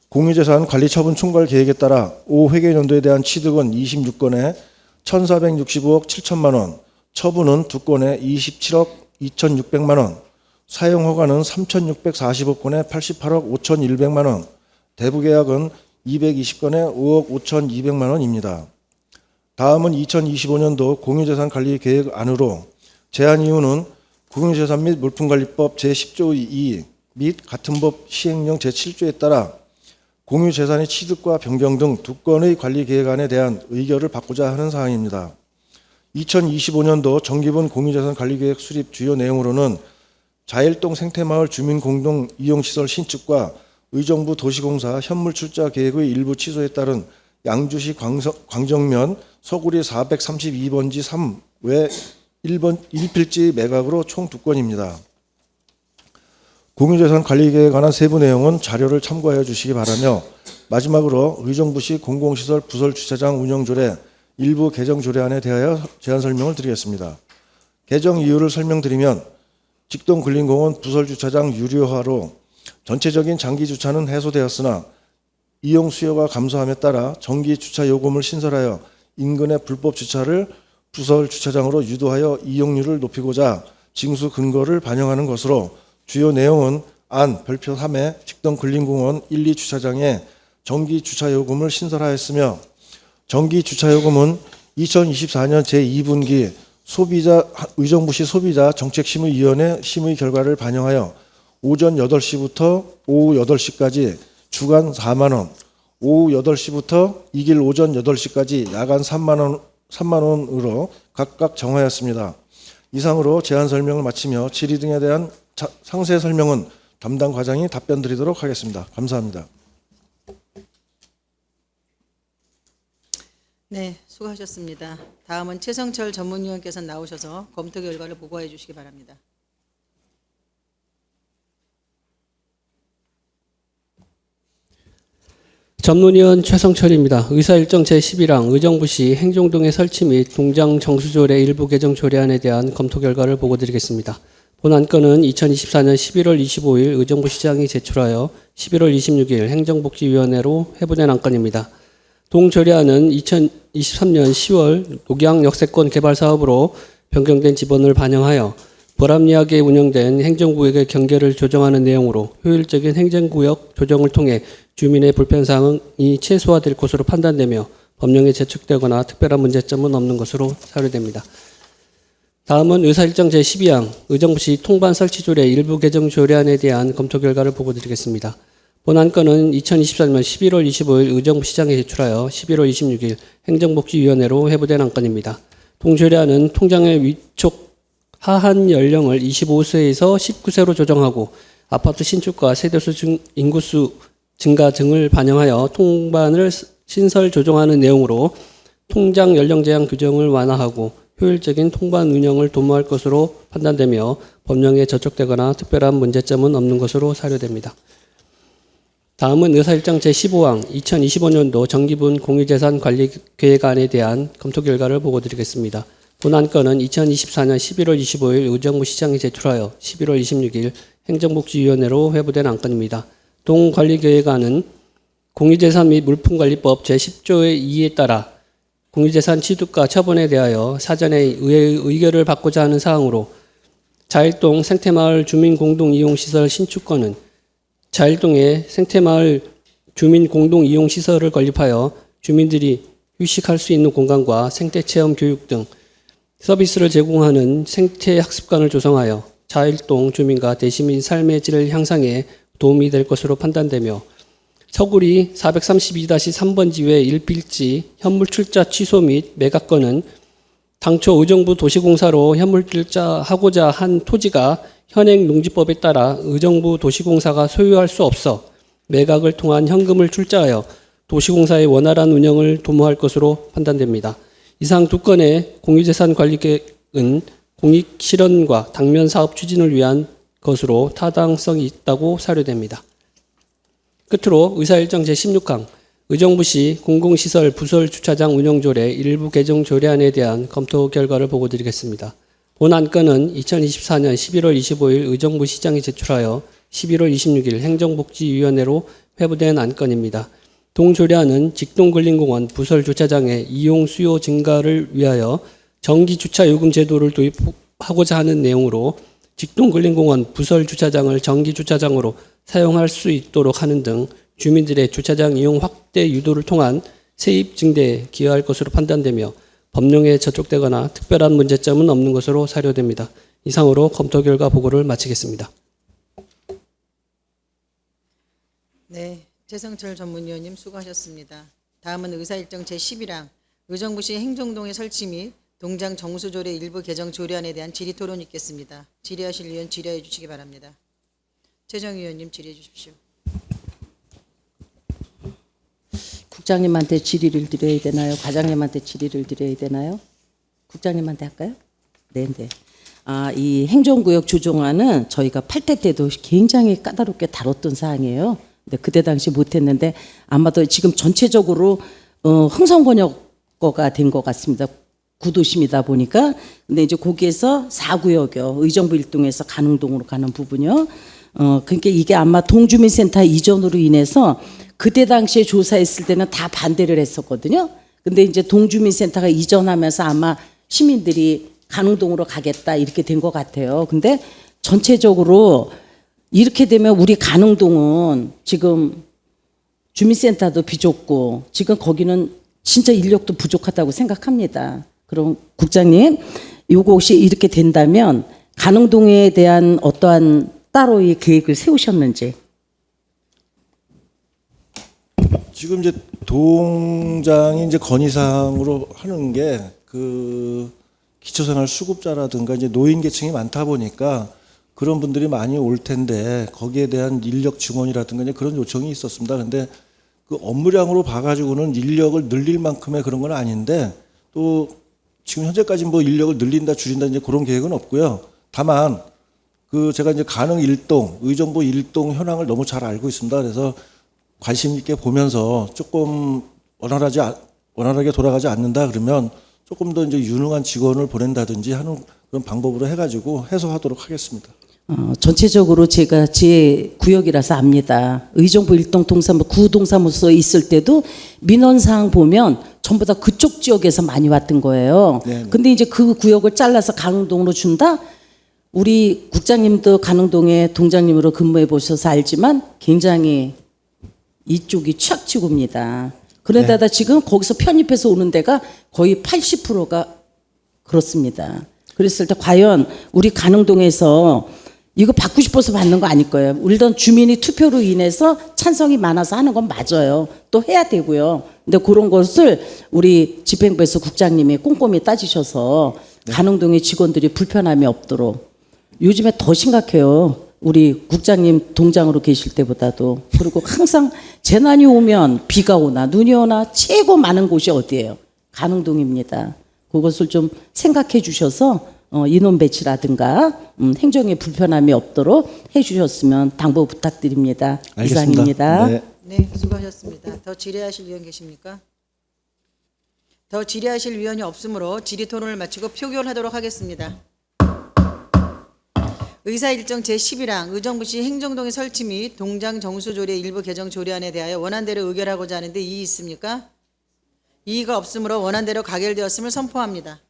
공유재산 관리 처분 총괄 계획에 따라 5회계년도에 대한 취득은 26건에 1,465억 7천만 원, 처분은 2건에 27억 2,600만 원, 사용 허가는 3,645건에 88억 5,100만 원, 대부 계약은 220건에 5억 5,200만 원입니다. 다음은 2025년도 공유재산 관리 계획안으로 제안 이유는 공유재산 및 물품관리법 제10조 2 및 같은 법 시행령 제7조에 따라 공유재산의 취득과 변경 등 2건의 관리계획안에 대한 의결을 받고자 하는 사항입니다. 2025년도 정기분 공유재산 관리계획 수립 주요 내용으로는 자일동 생태마을 주민공동 이용시설 신축과 의정부 도시공사 현물출자 계획의 일부 취소에 따른 양주시 광정면 서구리 432번지 3외 1필지 매각으로 총 2건입니다. 공유재산 관리계획에 관한 세부 내용은 자료를 참고하여 주시기 바라며 마지막으로 의정부시 공공시설 부설주차장 운영조례 일부 개정 조례안에 대하여 제안 설명을 드리겠습니다. 개정 이유를 설명드리면 직동근린공원 부설주차장 유료화로 전체적인 장기주차는 해소되었으나 이용 수요가 감소함에 따라 정기주차 요금을 신설하여 인근의 불법 주차를 부설주차장으로 유도하여 이용률을 높이고자 징수 근거를 반영하는 것으로 주요 내용은 안 별표 3의 직동근린공원 1, 2주차장에 정기주차 요금을 신설하였으며 정기 주차요금은 2024년 제2분기 의정부시 소비자 정책심의위원회 심의 결과를 반영하여 오전 8시부터 오후 8시까지 주간 4만 원, 오후 8시부터 이길 오전 8시까지 야간 3만 원으로 각각 정하였습니다. 이상으로 제안 설명을 마치며 질의 등에 대한 상세 설명은 담당 과장이 답변 드리도록 하겠습니다. 감사합니다. 네, 수고하셨습니다. 다음은 최성철 전문위원께서 나오셔서 검토 결과를 보고해 주시기 바랍니다. 전문위원 최성철입니다. 의사일정 제11항 의정부시 행정동의 설치 및 동장 정수조례 일부 개정 조례안에 대한 검토 결과를 보고드리겠습니다. 본 안건은 2024년 11월 25일 의정부시장이 제출하여 11월 26일 행정복지위원회로 회부된 안건입니다. 동조례안은 2023년 10월 녹양 역세권 개발 사업으로 변경된 지번을 반영하여 보람리하게 운영된 행정구역의 경계를 조정하는 내용으로 효율적인 행정구역 조정을 통해 주민의 불편사항이 최소화될 것으로 판단되며 법령에 제출되거나 특별한 문제점은 없는 것으로 사료됩니다. 다음은 의사일정 제12항 의정부시 통반 설치조례 일부 개정 조례안에 대한 검토 결과를 보고드리겠습니다. 본 안건은 2024년 11월 25일 의정부시장에 제출하여 11월 26일 행정복지위원회로 회부된 안건입니다. 동조례안은 통장의 위촉 하한 연령을 25세에서 19세로 조정하고 아파트 신축과 세대수 인구수 증가 등을 반영하여 통반을 신설 조정하는 내용으로 통장 연령 제한 규정을 완화하고 효율적인 통반 운영을 도모할 것으로 판단되며 법령에 저촉되거나 특별한 문제점은 없는 것으로 사료됩니다. 다음은 의사일정 제15항 2025년도 정기분 공유재산 관리 계획안에 대한 검토 결과를 보고드리겠습니다. 본 안건은 2024년 11월 25일 의정부시장이 제출하여 11월 26일 행정복지위원회로 회부된 안건입니다. 동관리계획안은 공유재산 및 물품관리법 제10조의 2에 따라 공유재산 취득과 처분에 대하여 사전에 의회의 의결을 받고자 하는 사항으로 자일동 생태마을 주민공동이용시설 신축권은 자일동의 생태마을 주민공동이용시설을 건립하여 주민들이 휴식할 수 있는 공간과 생태체험 교육 등 서비스를 제공하는 생태학습관을 조성하여 자일동 주민과 대시민 삶의 질을 향상에 도움이 될 것으로 판단되며 서구리 432-3번지회 1필지 현물출자 취소 및 매각건은 당초 의정부 도시공사로 현물출자하고자 한 토지가 현행 농지법에 따라 의정부 도시공사가 소유할 수 없어 매각을 통한 현금을 출자하여 도시공사의 원활한 운영을 도모할 것으로 판단됩니다. 이상 두 건의 공유재산 관리 계획은 공익 실현과 당면 사업 추진을 위한 것으로 타당성이 있다고 사료됩니다. 끝으로 의사일정 제16항 의정부시 공공시설 부설 주차장 운영조례 일부 개정 조례안에 대한 검토 결과를 보고드리겠습니다. 본 안건은 2024년 11월 25일 의정부시장이 제출하여 11월 26일 행정복지위원회로 회부된 안건입니다. 동조례안은 직동근린공원 부설 주차장의 이용 수요 증가를 위하여 정기주차요금 제도를 도입하고자 하는 내용으로 직동근린공원 부설 주차장을 정기주차장으로 사용할 수 있도록 하는 등 주민들의 주차장 이용 확대 유도를 통한 세입 증대에 기여할 것으로 판단되며 법령에 저촉되거나 특별한 문제점은 없는 것으로 사료됩니다. 이상으로 검토 결과 보고를 마치겠습니다. 네, 최성철 전문위원님 수고하셨습니다. 다음은 의사일정 제11항 의정부시 행정동의 설치 및 동장 정수조례 일부 개정 조례안에 대한 질의토론이 있겠습니다. 질의하실 위원 질의해 주시기 바랍니다. 최정 위원님 질의해 주십시오. 국장님한테 질의를 드려야 되나요? 과장님한테 질의를 드려야 되나요? 국장님한테 할까요? 네. 이 행정구역 조정안은 저희가 8대 때도 굉장히 까다롭게 다뤘던 사항이에요. 근데 그때 당시 못했는데 아마도 지금 전체적으로 흥성번역어가 된 것 같습니다. 구도심이다 보니까. 근데 이제 거기에서 4구역이요. 의정부 1동에서 가능동으로 가는 부분이요. 그러니까 이게 아마 동주민센터 이전으로 인해서 그때 당시에 조사했을 때는 다 반대를 했었거든요. 근데 이제 동주민센터가 이전하면서 아마 시민들이 가능동으로 가겠다 이렇게 된 것 같아요. 근데 전체적으로 이렇게 되면 우리 가능동은 지금 주민센터도 비좁고 지금 거기는 진짜 인력도 부족하다고 생각합니다. 그럼 국장님, 요거 혹시 이렇게 된다면 가능동에 대한 어떠한 따로의 계획을 세우셨는지. 지금 이제 동장이 이제 건의사항으로 하는 게 그 기초생활 수급자라든가 이제 노인 계층이 많다 보니까 그런 분들이 많이 올 텐데 거기에 대한 인력 증원이라든가 이제 그런 요청이 있었습니다. 근데 그 업무량으로 봐가지고는 인력을 늘릴 만큼의 그런 건 아닌데 또 지금 현재까지 뭐 인력을 늘린다 줄인다 이제 그런 계획은 없고요. 다만 그 제가 이제 가능 일동, 의정부 일동 현황을 너무 잘 알고 있습니다. 그래서 관심 있게 보면서 조금 원활하게 돌아가지 않는다 그러면 조금 더 이제 유능한 직원을 보낸다든지 하는 그런 방법으로 해가지고 해소하도록 하겠습니다. 전체적으로 제가 제 구역이라서 압니다. 의정부 일동 동사무 구동사무소에 있을 때도 민원사항 보면 전부 다 그쪽 지역에서 많이 왔던 거예요. 네네. 근데 이제 그 구역을 잘라서 가능동으로 준다? 우리 국장님도 가능동에 동장님으로 근무해 보셔서 알지만 굉장히 이쪽이 취약지구입니다. 그런데다 지금 거기서 편입해서 오는 데가 거의 80%가 그렇습니다. 그랬을 때 과연 우리 가능동에서 이거 받고 싶어서 받는 거 아닐 거예요. 일단 주민이 투표로 인해서 찬성이 많아서 하는 건 맞아요. 또 해야 되고요. 근데 그런 것을 우리 집행부에서 국장님이 꼼꼼히 따지셔서 가능동의 직원들이 불편함이 없도록. 요즘에 더 심각해요. 우리 국장님 동장으로 계실 때보다도. 그리고 항상 재난이 오면 비가 오나 눈이 오나 최고 많은 곳이 어디예요? 가능동입니다. 그것을 좀 생각해 주셔서 인원 배치라든가 행정에 불편함이 없도록 해 주셨으면 당부 부탁드립니다. 알겠습니다. 이상입니다. 네. 네, 수고하셨습니다. 더 질의하실 위원 계십니까? 더 질의하실 위원이 없으므로 질의 토론을 마치고 표결하도록 하겠습니다. 의사일정 제11항 의정부시 행정동의 설치 및 동장 정수조례 일부 개정 조례안에 대하여 원안대로 의결하고자 하는데 이의 있습니까? 이의가 없으므로 원안대로 가결되었음을 선포합니다.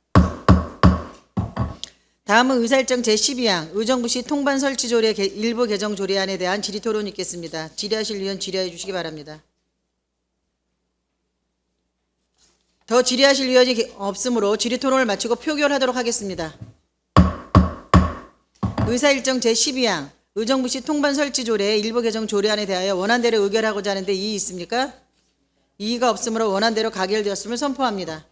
다음은 의사일정 제12항 의정부시 통반 설치 조례 일부 개정 조례안에 대한 질의 토론이 있겠습니다. 질의하실 위원 질의해 주시기 바랍니다. 더 질의하실 위원이 없으므로 질의 토론을 마치고 표결하도록 하겠습니다. 의사일정 제12항 의정부시 통반 설치 조례 일부 개정 조례안에 대하여 원안대로 의결하고자 하는데 이의 있습니까? 이의가 없으므로 원안대로 가결되었음을 선포합니다.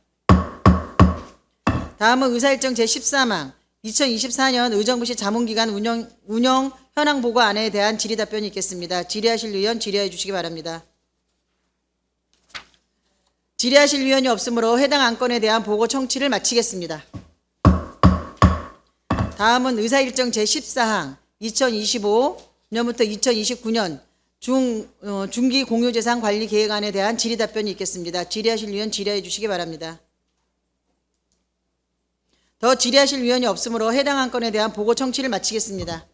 다음은 의사일정 제13항 2024년 의정부시 자문기관 운영 현황 보고안에 대한 질의 답변이 있겠습니다. 질의하실 위원 질의해 주시기 바랍니다. 질의하실 위원이 없으므로 해당 안건에 대한 보고 청취를 마치겠습니다. 다음은 의사일정 제14항 2025년부터 2029년 중기 공유재산 관리 계획안에 대한 질의 답변이 있겠습니다. 질의하실 위원 질의해 주시기 바랍니다. 더 질의하실 위원이 없으므로 해당 안건에 대한 보고 청취를 마치겠습니다.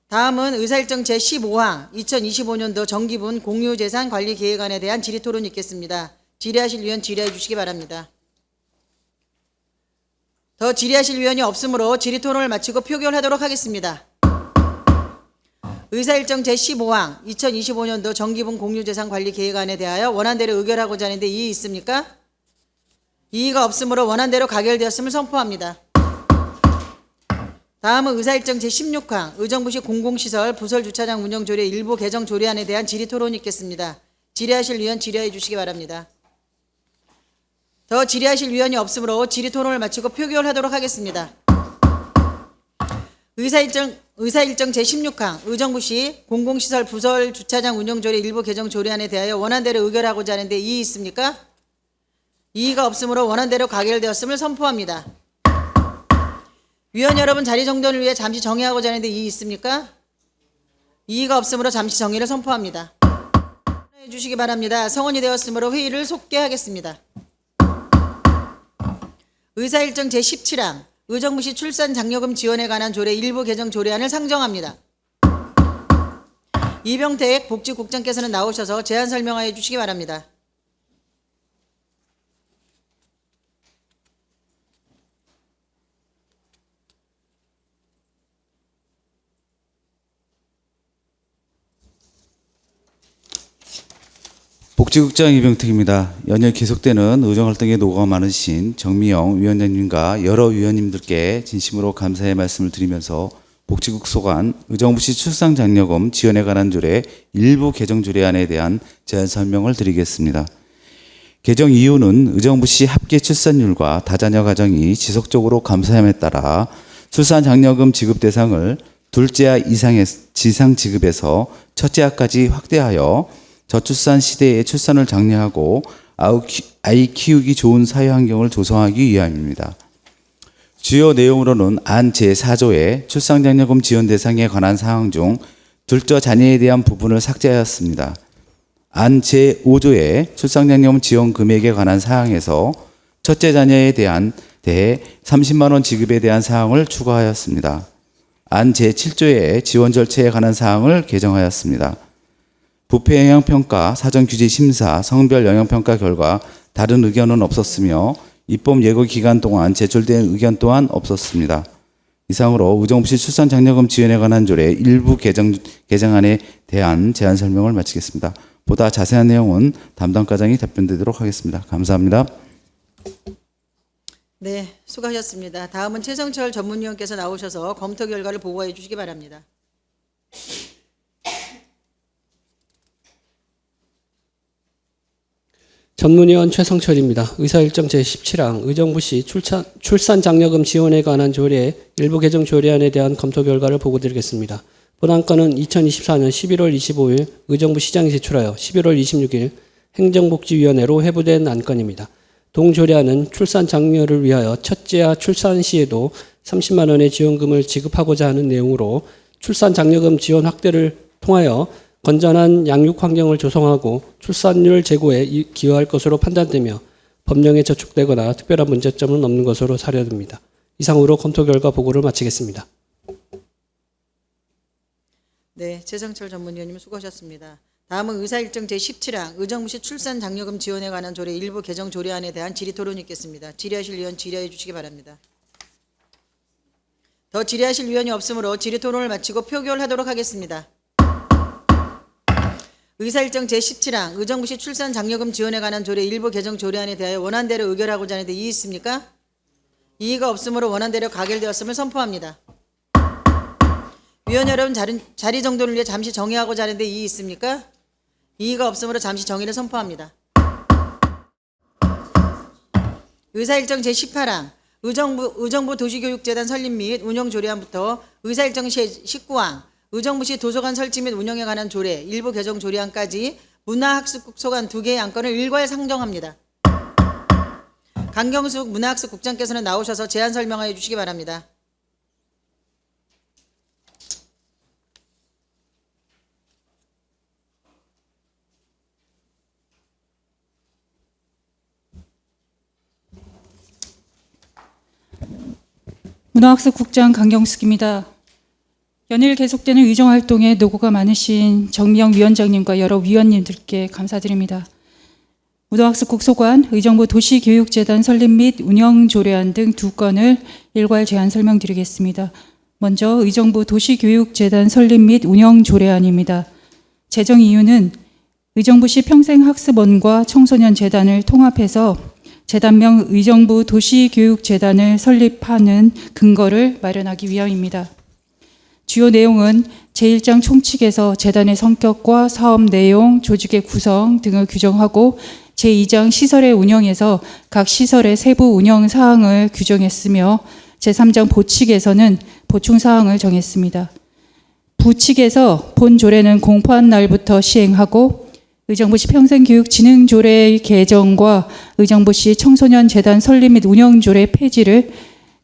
다음은 의사일정 제15항 2025년도 정기분 공유재산 관리 계획안에 대한 질의 토론이 있겠습니다. 질의하실 위원 질의해 주시기 바랍니다. 더 질의하실 위원이 없으므로 질의 토론을 마치고 표결하도록 하겠습니다. 의사일정 제15항 2025년도 정기분 공유재산 관리 계획안에 대하여 원안대로 의결하고자 하는데 이의 있습니까? 이의가 없으므로 원안대로 가결되었음을 선포합니다. 다음은 의사일정 제16항 의정부시 공공시설 부설주차장 운영조례 일부 개정 조례안에 대한 질의 토론이 있겠습니다. 질의하실 위원 질의해 주시기 바랍니다. 더 질의하실 위원이 없으므로 질의 토론을 마치고 표결하도록 하겠습니다. 의사일정 제16항 의정부시 공공시설 부설주차장 운영조례 일부 개정 조례안에 대하여 원안대로 의결하고자 하는데 이의 있습니까? 이의가 없으므로 원안대로 가결되었음을 선포합니다. 위원 여러분 자리 정돈을 위해 잠시 정의하고자 하는데 이의 있습니까? 이의가 없으므로 잠시 정의를 선포합니다. 해 주시기 바랍니다. 성원이 되었으므로 회의를 속개하겠습니다. 의사일정 제17항 의정부시 출산 장려금 지원에 관한 조례 일부 개정 조례안을 상정합니다. 이병택 복지국장께서는 나오셔서 제안 설명하여 주시기 바랍니다. 복지국장 이병택입니다. 연일 계속되는 의정활동에 노고가 많으신 정미영 위원장님과 여러 위원님들께 진심으로 감사의 말씀을 드리면서 복지국 소관 의정부시 출산장려금 지원에 관한 조례 일부 개정 조례안에 대한 제안 설명을 드리겠습니다. 개정 이유는 의정부시 합계 출산율과 다자녀 가정이 지속적으로 감소함에 따라 출산장려금 지급 대상을 둘째아 이상의 지상 지급에서 첫째아까지 확대하여 저출산 시대에 출산을 장려하고 아이 키우기 좋은 사회 환경을 조성하기 위함입니다. 주요 내용으로는 안 제4조의 출산장려금 지원 대상에 관한 사항 중 둘째 자녀에 대한 부분을 삭제하였습니다. 안 제5조의 출산장려금 지원 금액에 관한 사항에서 첫째 자녀에 대해 30만 원 지급에 대한 사항을 추가하였습니다. 안 제7조의 지원 절차에 관한 사항을 개정하였습니다. 부패 영향평가, 사전 규제 심사, 성별 영향평가 결과 다른 의견은 없었으며 입법 예고 기간 동안 제출된 의견 또한 없었습니다. 이상으로 의정부시 출산장려금 지원에 관한 조례 일부 개정안에 대한 제안 설명을 마치겠습니다. 보다 자세한 내용은 담당 과장이 답변드리도록 하겠습니다. 감사합니다. 네, 수고하셨습니다. 다음은 최성철 전문위원께서 나오셔서 검토 결과를 보고해 주시기 바랍니다. 전문위원 최성철입니다. 의사일정 제17항 의정부시 출산장려금 지원에 관한 조례 일부 개정 조례안에 대한 검토 결과를 보고드리겠습니다. 본 안건은 2024년 11월 25일 의정부시장이 제출하여 11월 26일 행정복지위원회로 회부된 안건입니다. 동조례안은 출산 장려를 위하여 첫째아 출산 시에도 30만 원의 지원금을 지급하고자 하는 내용으로 출산 장려금 지원 확대를 통하여 건전한 양육 환경을 조성하고 출산율 제고에 기여할 것으로 판단되며 법령에 저촉되거나 특별한 문제점은 없는 것으로 사료됩니다. 이상으로 검토 결과 보고를 마치겠습니다. 네, 최성철 전문위원님 수고하셨습니다. 다음은 의사일정 제17항 의정부시 출산장려금 지원에 관한 조례 일부 개정 조례안에 대한 질의토론이 있겠습니다. 질의하실 위원 질의해 주시기 바랍니다. 더 질의하실 위원이 없으므로 질의토론을 마치고 표결하도록 하겠습니다. 의사일정 제17항 의정부시 출산장려금 지원에 관한 조례 일부 개정 조례안에 대하여 원안대로 의결하고자 하는데 이의 있습니까? 이의가 없으므로 원안대로 가결되었음을 선포합니다. 위원 여러분 자리 정돈을 위해 잠시 정의하고자 하는데 이의 있습니까? 이의가 없으므로 잠시 정의를 선포합니다. 의사일정 제18항 의정부 도시교육재단 설립 및 운영 조례안부터 의사일정 제19항 의정부시 도서관 설치 및 운영에 관한 조례 일부 개정 조례안까지 문화학습국 소관 2개의 안건을 일괄 상정합니다. 강경숙 문화학습국장께서는 나오셔서 제안 설명하여 주시기 바랍니다. 문화학습국장 강경숙입니다. 연일 계속되는 의정활동에 노고가 많으신 정미영 위원장님과 여러 위원님들께 감사드립니다. 문화학습국 소관, 의정부 도시교육재단 설립 및 운영 조례안 등 2건을 일괄 제안 설명드리겠습니다. 먼저 의정부 도시교육재단 설립 및 운영 조례안입니다. 제정 이유는 의정부시 평생학습원과 청소년재단을 통합해서 재단명 의정부 도시교육재단을 설립하는 근거를 마련하기 위함입니다. 주요 내용은 제1장 총칙에서 재단의 성격과 사업 내용, 조직의 구성 등을 규정하고 제2장 시설의 운영에서 각 시설의 세부 운영 사항을 규정했으며 제3장 보칙에서는 보충 사항을 정했습니다. 부칙에서 본 조례는 공포한 날부터 시행하고 의정부시 평생교육진흥조례의 개정과 의정부시 청소년재단 설립 및 운영조례 폐지를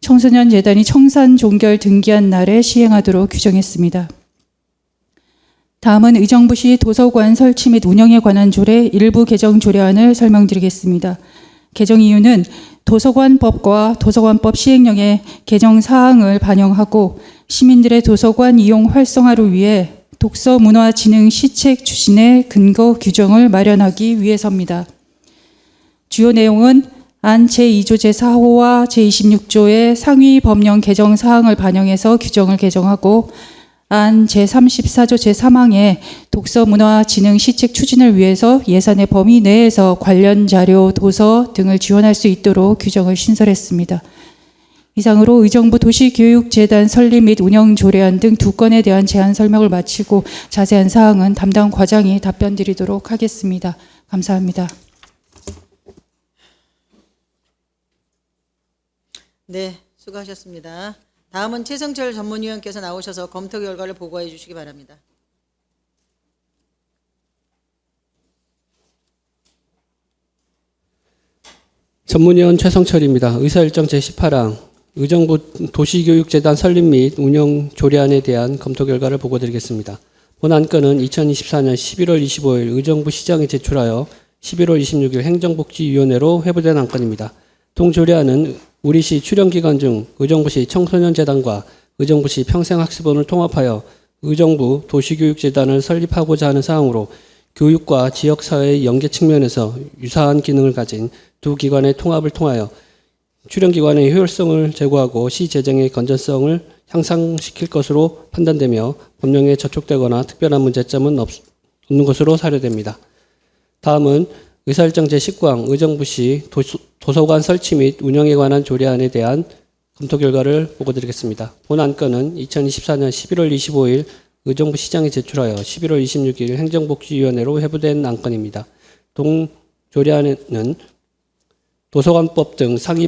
청소년재단이 청산종결 등기한 날에 시행하도록 규정했습니다. 다음은 의정부시 도서관 설치 및 운영에 관한 조례 일부 개정 조례안을 설명드리겠습니다. 개정 이유는 도서관법과 도서관법 시행령의 개정 사항을 반영하고 시민들의 도서관 이용 활성화를 위해 독서문화진흥 시책 추진의 근거 규정을 마련하기 위해서입니다. 주요 내용은 안 제2조 제4호와 제26조의 상위 법령 개정 사항을 반영해서 규정을 개정하고 제34조 제3항에 독서문화진흥 시책 추진을 위해서 예산의 범위 내에서 관련 자료, 도서 등을 지원할 수 있도록 규정을 신설했습니다. 이상으로 의정부 도시교육재단 설립 및 운영 조례안 등 2건에 대한 제안 설명을 마치고 자세한 사항은 담당 과장이 답변 드리도록 하겠습니다. 감사합니다. 네, 수고하셨습니다. 다음은 최성철 전문위원께서 나오셔서 검토 결과를 보고해 주시기 바랍니다. 전문위원 최성철입니다. 의사일정 제18항 의정부 도시교육재단 설립 및 운영 조례안에 대한 검토 결과를 보고드리겠습니다. 본 안건은 2024년 11월 25일 의정부 시장에 제출하여 11월 26일 행정복지위원회로 회부된 안건입니다. 동 조례안은 우리시 출연기관 중 의정부시 청소년재단과 의정부시 평생학습원을 통합하여 의정부 도시교육재단을 설립하고자 하는 사항으로 교육과 지역사회의 연계 측면에서 유사한 기능을 가진 두 기관의 통합을 통하여 출연기관의 효율성을 제고하고 시 재정의 건전성을 향상시킬 것으로 판단되며 법령에 저촉되거나 특별한 문제점은 없는 것으로 사료됩니다. 다음은 의사일정 제19항 의정부시 도서관 설치 및 운영에 관한 조례안에 대한 검토 결과를 보고드리겠습니다. 본 안건은 2024년 11월 25일 의정부 시장에 제출하여 11월 26일 행정복지위원회로 회부된 안건입니다. 동 조례안은 도서관법 등 상위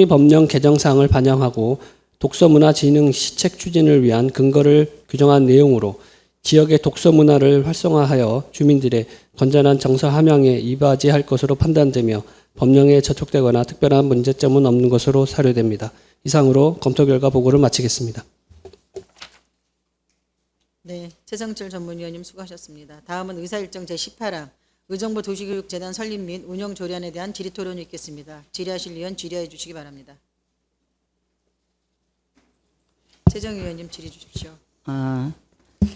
법령 개정사항을 반영하고 독서문화진흥 시책 추진을 위한 근거를 규정한 내용으로 지역의 독서문화를 활성화하여 주민들의 건전한 정서 함양에 이바지할 것으로 판단되며 법령에 저촉되거나 특별한 문제점은 없는 것으로 사료됩니다. 이상으로 검토 결과 보고를 마치겠습니다. 네, 최성철 전문위원님 수고하셨습니다. 다음은 의사일정 제18항 의정부 도시교육재단 설립 및 운영 조례안에 대한 질의토론이 있겠습니다. 질의하실 의원 질의해 주시기 바랍니다. 최정 의원님 질의 주십시오.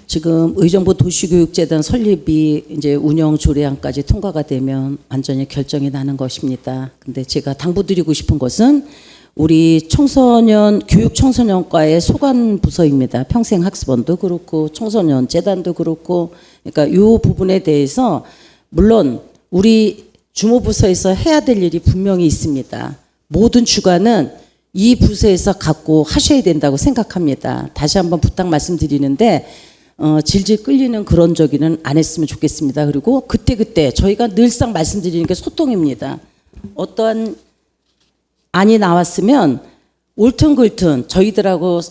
지금 의정부 도시교육재단 설립이 이제 운영 조례안까지 통과가 되면 완전히 결정이 나는 것입니다. 근데 제가 당부드리고 싶은 것은 우리 청소년 교육 청소년과의 소관 부서입니다. 평생학습원도 그렇고 청소년 재단도 그렇고 그러니까 이 부분에 대해서 물론 우리 주무부서에서 해야 될 일이 분명히 있습니다. 모든 주관은 이 부서에서 갖고 하셔야 된다고 생각합니다. 다시 한번 부탁 말씀드리는데 질질 끌리는 그런 저기는 안 했으면 좋겠습니다. 그리고 그때그때 저희가 늘상 말씀드리는 게 소통입니다. 어떠한 안이 나왔으면 옳든글튼 저희들하고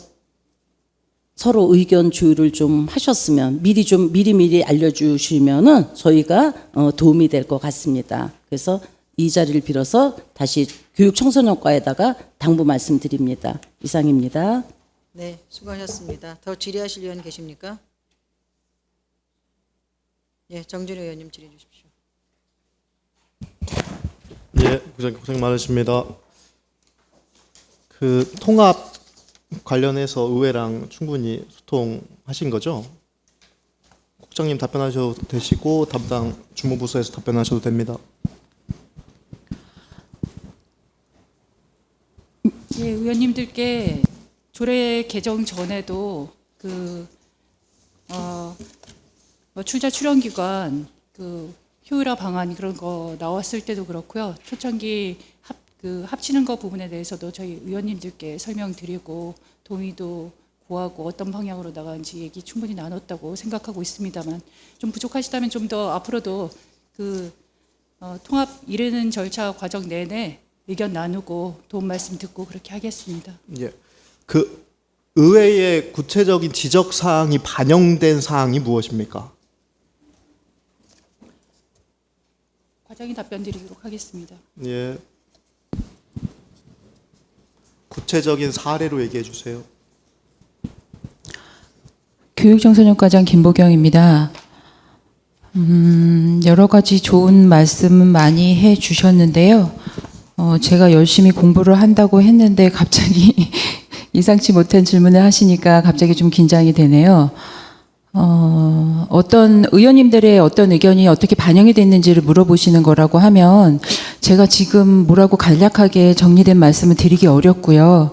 서로 의견 조율을 좀 하셨으면 미리 알려주시면은 저희가 도움이 될 것 같습니다. 그래서 이 자리를 빌어서 다시 교육청소년과에다가 당부 말씀드립니다. 이상입니다. 네, 수고하셨습니다. 더 질의하실 의원 계십니까? 예, 정준호 의원님 질의해 주십시오. 예, 고생 많으십니다. 그 통합 관련해서 의회랑 충분히 소통하신 거죠? 국장님 답변하셔도 되시고 담당 주무부서에서 답변하셔도 됩니다. 예, 의원님들께 조례 개정 전에도 출자 출연기관 효율화 방안 그런 거 나왔을 때도 그렇고요. 초창기 합치는 거 부분에 대해서도 저희 의원님들께 설명드리고 동의도 구하고 어떤 방향으로 나가는지 얘기 충분히 나눴다고 생각하고 있습니다만 좀 부족하시다면 좀 더 앞으로도 통합 이르는 절차 과정 내내 의견 나누고 도움 말씀 듣고 그렇게 하겠습니다. 예, 그 의회의 구체적인 지적 사항이 반영된 사항이 무엇입니까? 과장이 답변 드리도록 하겠습니다. 예, 구체적인 사례로 얘기해 주세요. 교육청소년과장 김보경입니다. 여러 가지 좋은 말씀은 많이 해 주셨는데요. 제가 열심히 공부를 한다고 했는데 갑자기 예상치 못한 질문을 하시니까 갑자기 좀 긴장이 되네요. 어떤 의원님들의 어떤 의견이 어떻게 반영이 됐는지를 물어보시는 거라고 하면 제가 지금 뭐라고 간략하게 정리된 말씀을 드리기 어렵고요.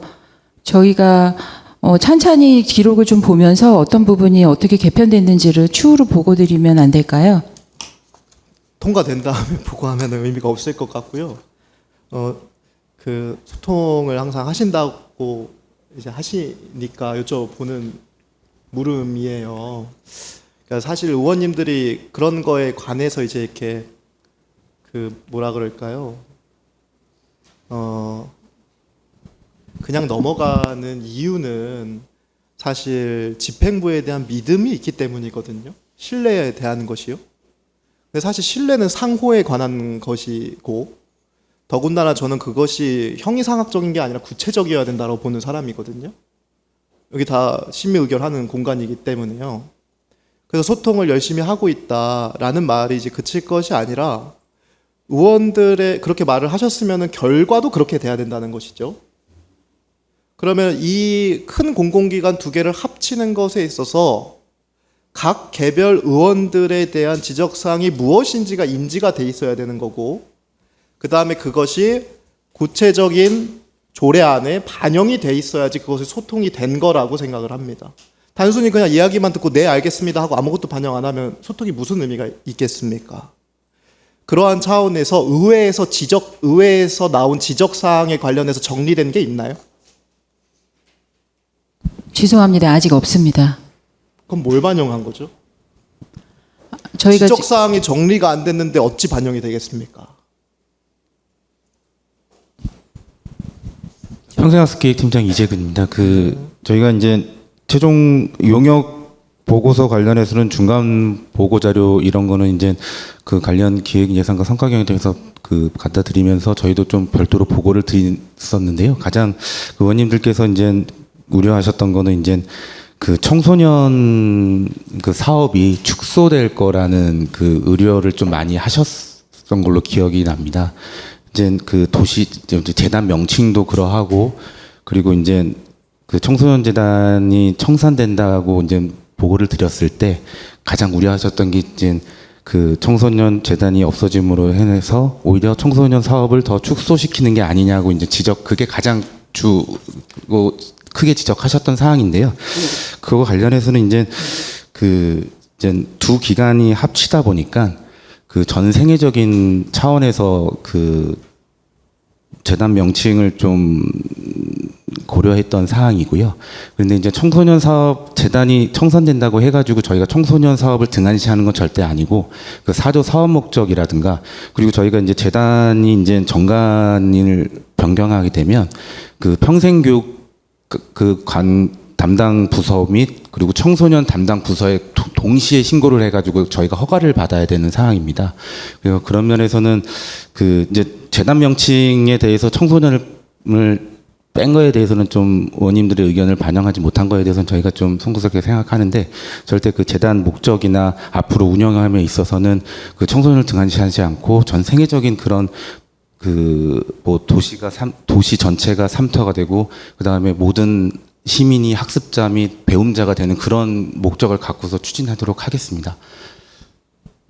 저희가 찬찬히 기록을 좀 보면서 어떤 부분이 어떻게 개편됐는지를 추후로 보고드리면 안 될까요? 통과된 다음에 보고하면 의미가 없을 것 같고요. 그 소통을 항상 하신다고 이제 하시니까 여쭤보는 물음이에요. 그러니까 사실 의원님들이 그런 거에 관해서 이제 이렇게 그 뭐라 그럴까요? 그냥 넘어가는 이유는 사실 집행부에 대한 믿음이 있기 때문이거든요. 신뢰에 대한 것이요. 근데 사실 신뢰는 상호에 관한 것이고, 더군다나 저는 그것이 형이상학적인 게 아니라 구체적이어야 된다고 보는 사람이거든요. 여기 다 심의 의결하는 공간이기 때문에요. 그래서 소통을 열심히 하고 있다라는 말이 이제 그칠 것이 아니라, 의원들의 그렇게 말을 하셨으면 결과도 그렇게 돼야 된다는 것이죠. 그러면 이 큰 공공기관 두 개를 합치는 것에 있어서 각 개별 의원들에 대한 지적사항이 무엇인지가 인지가 돼 있어야 되는 거고, 그 다음에 그것이 구체적인 조례안에 반영이 돼 있어야지 그것이 소통이 된 거라고 생각을 합니다. 단순히 그냥 이야기만 듣고 네 알겠습니다 하고 아무것도 반영 안 하면 소통이 무슨 의미가 있겠습니까? 그러한 차원에서 의회에서 나온 지적사항에 관련해서 정리된 게 있나요? 죄송합니다. 아직 없습니다. 그럼 뭘 반영한 거죠? 저희가 지적사항이 정리가 안 됐는데 어찌 반영이 되겠습니까? 평생학습계획 팀장 이재근입니다. 저희가 이제 최종 용역 보고서 관련해서는 중간 보고 자료 이런 거는 이제 그 관련 기획 예산과 성과 경영에 대해서 갖다 드리면서 저희도 좀 별도로 보고를 드렸었는데요. 가장 의원님들께서 이제 우려하셨던 거는 이제 그 청소년 그 사업이 축소될 거라는 그 우려를 좀 많이 하셨던 걸로 기억이 납니다. 이제 그 도시 재단 명칭도 그러하고, 그리고 이제 그 청소년 재단이 청산된다고 이제 보고를 드렸을 때 가장 우려하셨던 게 이제 그 청소년 재단이 없어짐으로 해서 오히려 청소년 사업을 더 축소시키는 게 아니냐고 이제 그게 가장 크게 지적하셨던 사항인데요. 그거 관련해서는 이제 이제 두 기관이 합치다 보니까 그 전 생애적인 차원에서 그 재단 명칭을 좀 고려했던 사항이고요. 그런데 이제 청소년 사업 재단이 청산된다고 해가지고 저희가 청소년 사업을 등한시하는 건 절대 아니고, 그 4조 사업 목적이라든가, 그리고 저희가 이제 재단이 이제 정관을 변경하게 되면 그 평생교육 담당 부서 및 그리고 청소년 담당 부서에 동시에 신고를 해가지고 저희가 허가를 받아야 되는 사항입니다. 그래서 그런 면에서는 그 이제 재단 명칭에 대해서 청소년을 뺀 거에 대해서는 좀 의원님들의 의견을 반영하지 못한 거에 대해서는 저희가 좀 송구스럽게 생각하는데, 절대 그 재단 목적이나 앞으로 운영함에 있어서는 그 청소년을 등한시하지 않고 전 세계적인 그런 도시 전체가 삼터가 되고, 그 다음에 모든 시민이 학습자 및 배움자가 되는 그런 목적을 갖고서 추진하도록 하겠습니다.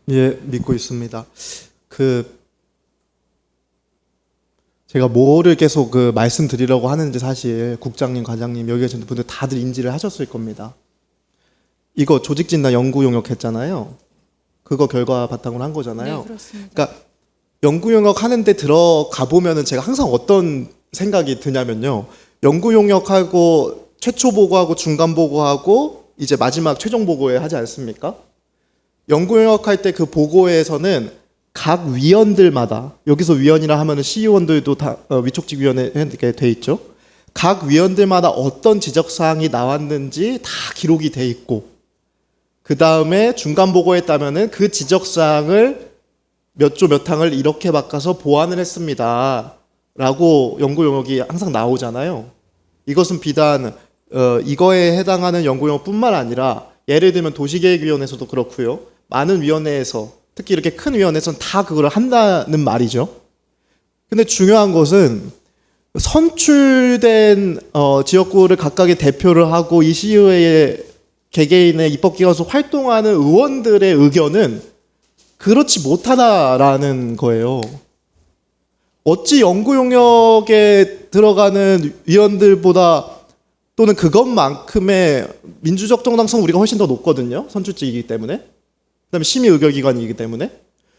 예, 믿고 있습니다. 제가 뭐를 계속 말씀드리려고 하는지 사실 국장님, 과장님, 여기 계신 분들 다들 인지를 하셨을 겁니다. 이거 조직진단 연구 용역 했잖아요. 그거 결과 바탕으로 한 거잖아요. 네, 그렇습니다. 그러니까 연구 용역 하는데 들어가 보면은 제가 항상 어떤 생각이 드냐면요. 연구 용역하고 최초 보고하고 중간 보고하고 이제 마지막 최종 보고에 하지 않습니까? 연구 용역할 때 그 보고에서는 각 위원들마다, 여기서 위원이라 하면은 시의원들도 다 위촉직위원회에 돼 있죠. 각 위원들마다 어떤 지적사항이 나왔는지 다 기록이 돼 있고, 그 다음에 중간 보고에 따면은 그 지적사항을 몇 조 몇 항을 이렇게 바꿔서 보완을 했습니다 라고 연구 용역이 항상 나오잖아요. 이것은 비단 이거에 해당하는 연구 용역뿐만 아니라 예를 들면 도시계획위원회에서도 그렇고요. 많은 위원회에서, 특히 이렇게 큰 위원회에서는 다 그걸 한다는 말이죠. 근데 중요한 것은 선출된 지역구를 각각의 대표를 하고 이 시의회의 개개인의 입법기관에서 활동하는 의원들의 의견은 그렇지 못하다라는 거예요. 어찌 연구 용역에 들어가는 위원들보다 또는 그것만큼의 민주적 정당성 우리가 훨씬 더 높거든요. 선출직이기 때문에. 그다음에 심의 의결기관이기 때문에.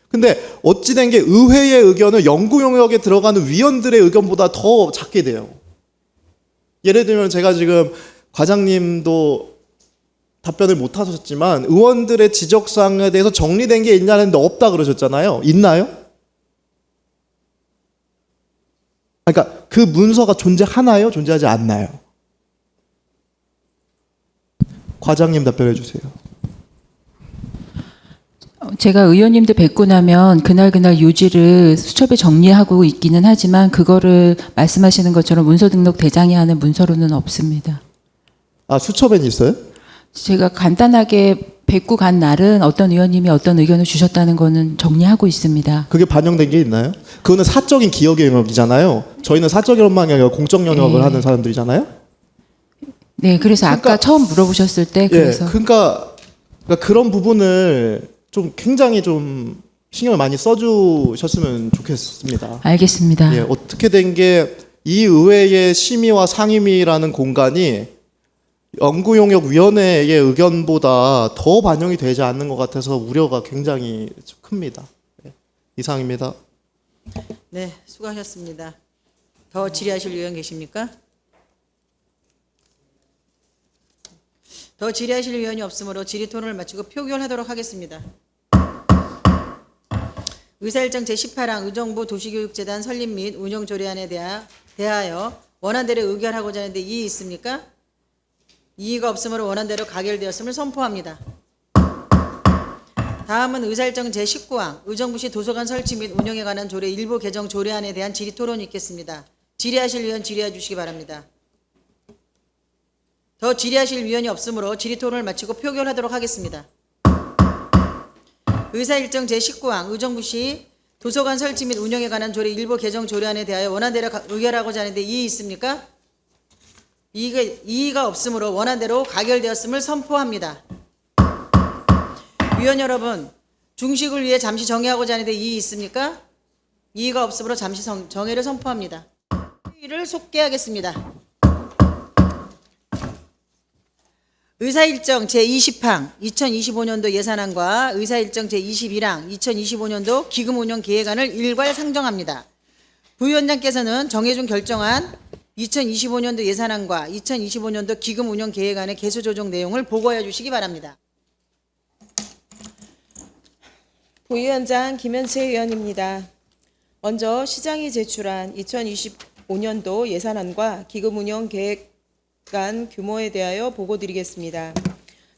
근데 어찌된 게 의회의 의견은 연구 영역에 들어가는 위원들의 의견보다 더 작게 돼요. 예를 들면 제가 지금 과장님도 답변을 못 하셨지만 의원들의 지적사항에 대해서 정리된 게 있냐는데 없다 그러셨잖아요. 있나요? 그러니까 그 문서가 존재하나요? 존재하지 않나요? 과장님 답변해 주세요. 제가 의원님들 뵙고 나면 그날 요지를 수첩에 정리하고 있기는 하지만 그거를 말씀하시는 것처럼 문서 등록 대장이 하는 문서로는 없습니다. 아, 수첩엔 있어요? 제가 간단하게 뵙고 간 날은 어떤 의원님이 어떤 의견을 주셨다는 거는 정리하고 있습니다. 그게 반영된 게 있나요? 그거는 사적인 기억의 영역이잖아요. 저희는 사적인 영역이 아니라 공적 영역을 하는 사람들이잖아요. 네, 그래서 아까 처음 물어보셨을 때 그래서 그러니까 그런 부분을 좀 굉장히 좀 신경을 많이 써주셨으면 좋겠습니다. 알겠습니다. 예, 어떻게 된 게 이 의회의 심의와 상임위라는 공간이 연구용역위원회의 의견보다 더 반영이 되지 않는 것 같아서 우려가 굉장히 큽니다. 네, 이상입니다. 네, 수고하셨습니다. 더 질의하실 의원 계십니까? 더 질의하실 의원이 없으므로 질의 토론을 마치고 표결하도록 하겠습니다. 의사일정 제18항 의정부 도시교육재단 설립 및 운영 조례안에 대하여 원안대로 의결하고자 하는데 이의 있습니까? 이의가 없으므로 원안대로 가결되었음을 선포합니다. 다음은 의사일정 제19항 의정부시 도서관 설치 및 운영에 관한 조례 일부 개정 조례안에 대한 질의 토론이 있겠습니다. 질의하실 의원 질의해 주시기 바랍니다. 더 질의하실 위원이 없으므로 질의 토론을 마치고 표결하도록 하겠습니다. 의사일정 제19항 의정부시 도서관 설치 및 운영에 관한 조례 일부 개정 조례안에 대하여 원안대로 의결하고자 하는데 이의 있습니까? 이의가 없으므로 원안대로 가결되었음을 선포합니다. 위원 여러분, 중식을 위해 잠시 정회하고자 하는데 이의 있습니까? 이의가 없으므로 잠시 정회를 선포합니다. 회의를 속개하겠습니다. 의사일정 제20항 2025년도 예산안과 의사일정 제21항 2025년도 기금운영계획안을 일괄 상정합니다. 부위원장께서는 정해준 결정안 2025년도 예산안과 2025년도 기금운영계획안의 개수조정 내용을 보고해 주시기 바랍니다. 부위원장 김현채 의원입니다. 먼저 시장이 제출한 2025년도 예산안과 기금운영계획안 규모에 대하여 보고드리겠습니다.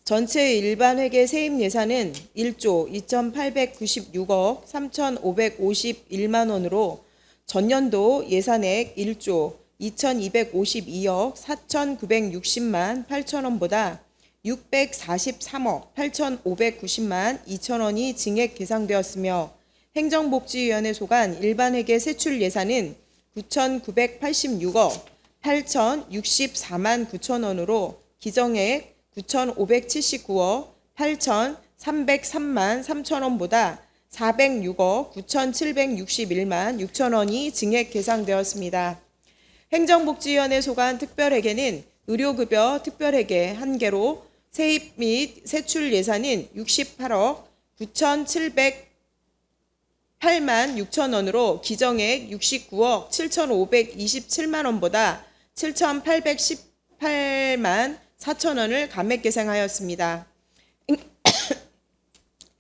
전체 일반 회계 세입 예산은 1조 2,896억 3,551만 원으로 전년도 예산액 1조 2,252억 4,960만 8천 원보다 643억 8,590만 2천 원이 증액 계상되었으며 행정복지위원회 소관 일반회계 세출 예산은 9,986억 8,064만 9천 원으로 기정액 9,579억 8,303만 3천 원보다 406억 9,761만 6천 원이 증액 계상되었습니다. 행정복지위원회 소관 특별회계는 의료급여 특별회계 1개로 세입 및 세출 예산은 68억 9,708만 6천 원으로 기정액 69억 7,527만 원보다 7,818만 4천 원을 감액 계상하였습니다.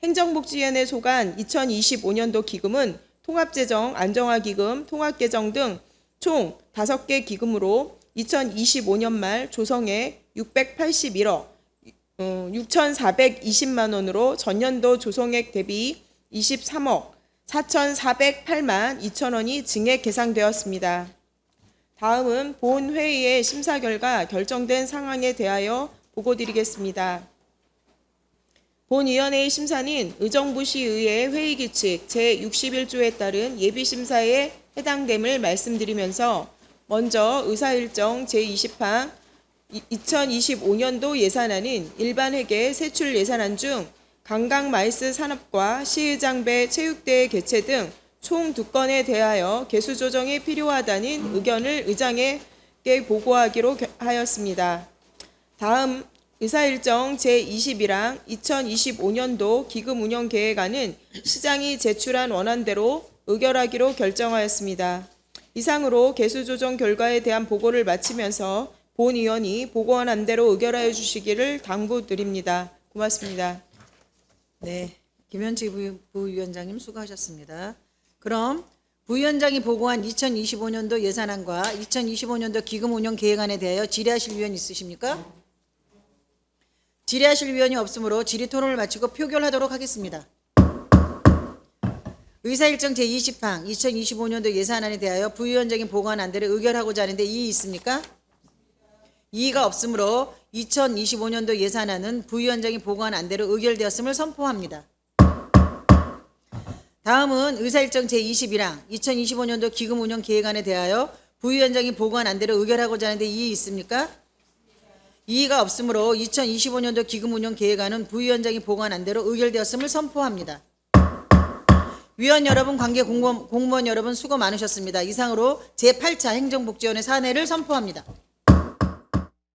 행정복지위원회 소관 2025년도 기금은 통합재정, 안정화기금, 통합개정 등 총 5개 기금으로 2025년 말 조성액 681억 6,420만 원으로 전년도 조성액 대비 23억 4,408만 2천 원이 증액 계상되었습니다. 다음은 본회의의 심사 결과 결정된 상황에 대하여 보고드리겠습니다. 본위원회의 심사는 의정부시의회 회의규칙 제61조에 따른 예비심사에 해당됨을 말씀드리면서 먼저 의사일정 제20항 2025년도 예산안은 일반회계 세출 예산안 중 관광마이스 산업과 시의장배 체육대회 개최 등 총 2건에 대하여 개수조정이 필요하다는 의견을 의장에 보고하기로 하였습니다. 다음 의사일정 제21항 2025년도 기금운영계획안은 시장이 제출한 원안대로 의결하기로 결정하였습니다. 이상으로 개수조정 결과에 대한 보고를 마치면서 본위원이 보고한 안대로 의결하여 주시기를 당부드립니다. 고맙습니다. 네, 김현지 부위원장님 수고하셨습니다. 그럼 부위원장이 보고한 2025년도 예산안과 2025년도 기금운영계획안에 대하여 질의하실 위원 있으십니까? 질의하실 위원이 없으므로 질의 토론을 마치고 표결하도록 하겠습니다. 의사일정 제20항 2025년도 예산안에 대하여 부위원장이 보고한 안대로 의결하고자 하는데 이의 있습니까? 이의가 없으므로 2025년도 예산안은 부위원장이 보고한 안대로 의결되었음을 선포합니다. 다음은 의사일정 제21항 2025년도 기금운영계획안에 대하여 부위원장이 보고한 안대로 의결하고자 하는데 이의 있습니까? 이의가 없으므로 2025년도 기금운영계획안은 부위원장이 보고한 안대로 의결되었음을 선포합니다. 위원 여러분, 관계 공무원 여러분 수고 많으셨습니다. 이상으로 제8차 행정복지위원회 사내를 선포합니다.